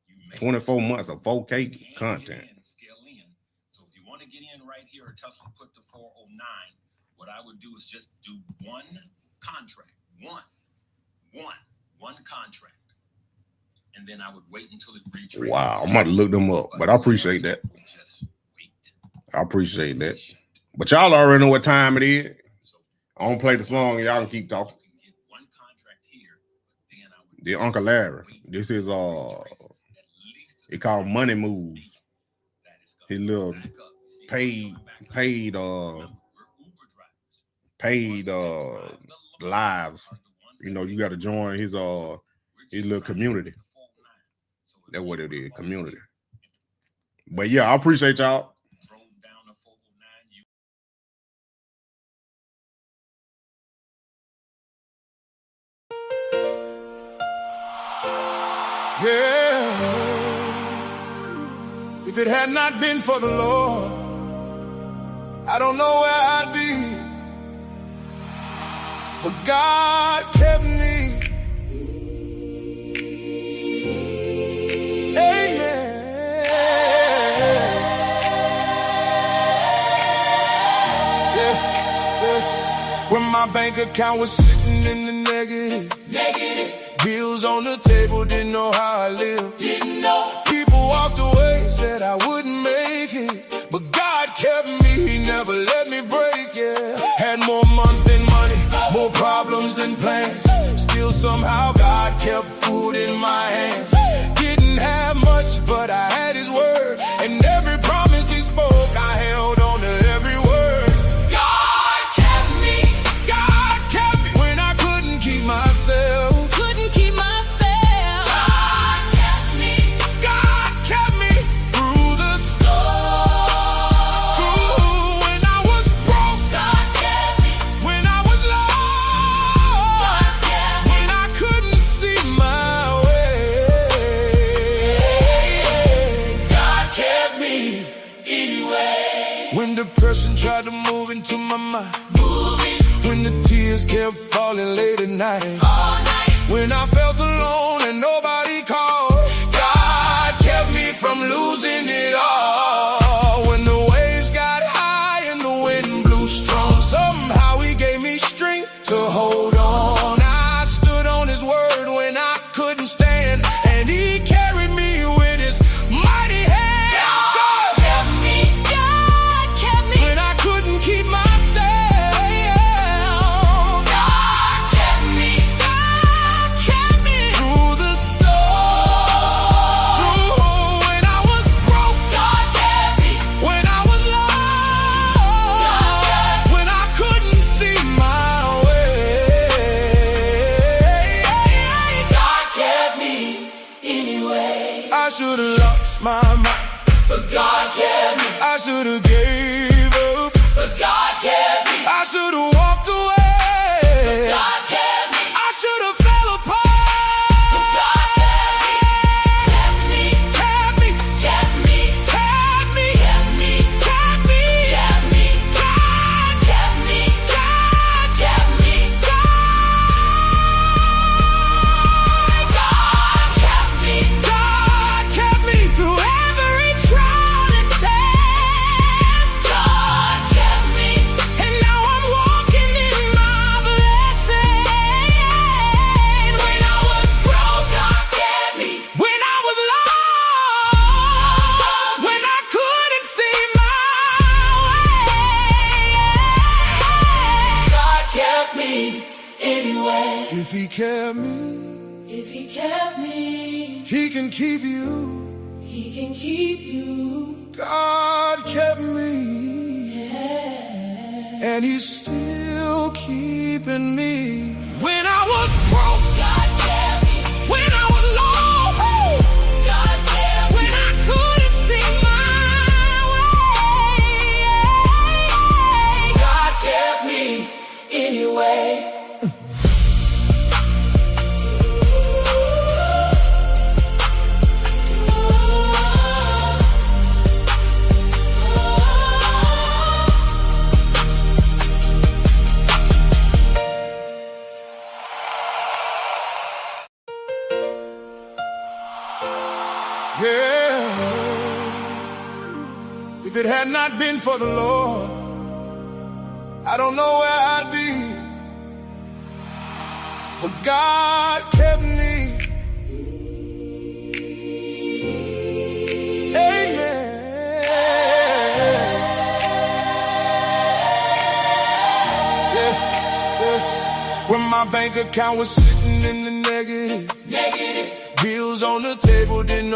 You may 24 months of 4K can content. get in, scale in. So if you want to get in right here, or Tesla put the 409, what I would do is just do one contract, one contract, and then I would wait until it retraces. Wow, I'm about to look them up, but I appreciate that. Just wait. I appreciate that. But y'all already know what time it is. So I don't play the song, and y'all can keep talking. you can get one contract here, but then I would The Uncle Larry. wait This is at least it called Money Moves. that is His coming little back up. You see, paid it's coming back up. paid Remember, we're Uber drivers. paid Ones that drive the lives. are the ones You that know, you got to join his we're just little trying to community. get the 409. So if That's what it you is, are community. But yeah, I appreciate y'all. drove down the 409, you Yeah. If it had not been for the Lord, I don't know where I'd be. But God kept me. Amen. Yeah. When my bank account was sitting in the negative. Bills on the table, didn't know how I lived. People walked away, said I wouldn't make it. But God kept me, He never let me break, yeah. Had more month than money, more problems than plans. Still somehow God kept food in my hands. Didn't have much, but I had His word. And every promise He spoke, I held on to every word. God kept me. God kept me when I couldn't keep myself. Depression tried to move into my mind. When the tears kept falling late at night. When I felt alone and nobody called, God kept me from losing it all. When the waves got high and the wind blew strong, somehow He gave me strength to hold on. I stood on His word when I couldn't stand, and He carried me with His mighty hand. God I should have lost my mind, but God kept me. I should have gave up, but God kept me. I should have walked away, but God kept me. I should have fell apart, but God kept me. Kept me, kept me, kept me, kept me, kept me, kept me, kept me. God kept me, God kept me, God kept me. God kept me through every trial and test. God kept me, and now I'm walking in my blessing. When I was broke, God kept me. When I was lost, when I couldn't see my way, God kept me anyway. If He kept me, If He kept me, He can keep you. He can keep you. God kept me, Yeah. and He's still keeping me. When I was broke, God kept me. when I was lost, God kept me. when I couldn't see my way, God kept me anyway. yeah. If it had not been for the Lord, I don't know where I'd be. But God kept me. Amen. Yeah, yeah. When my bank account was sitting in the negative, bills on the table, didn't know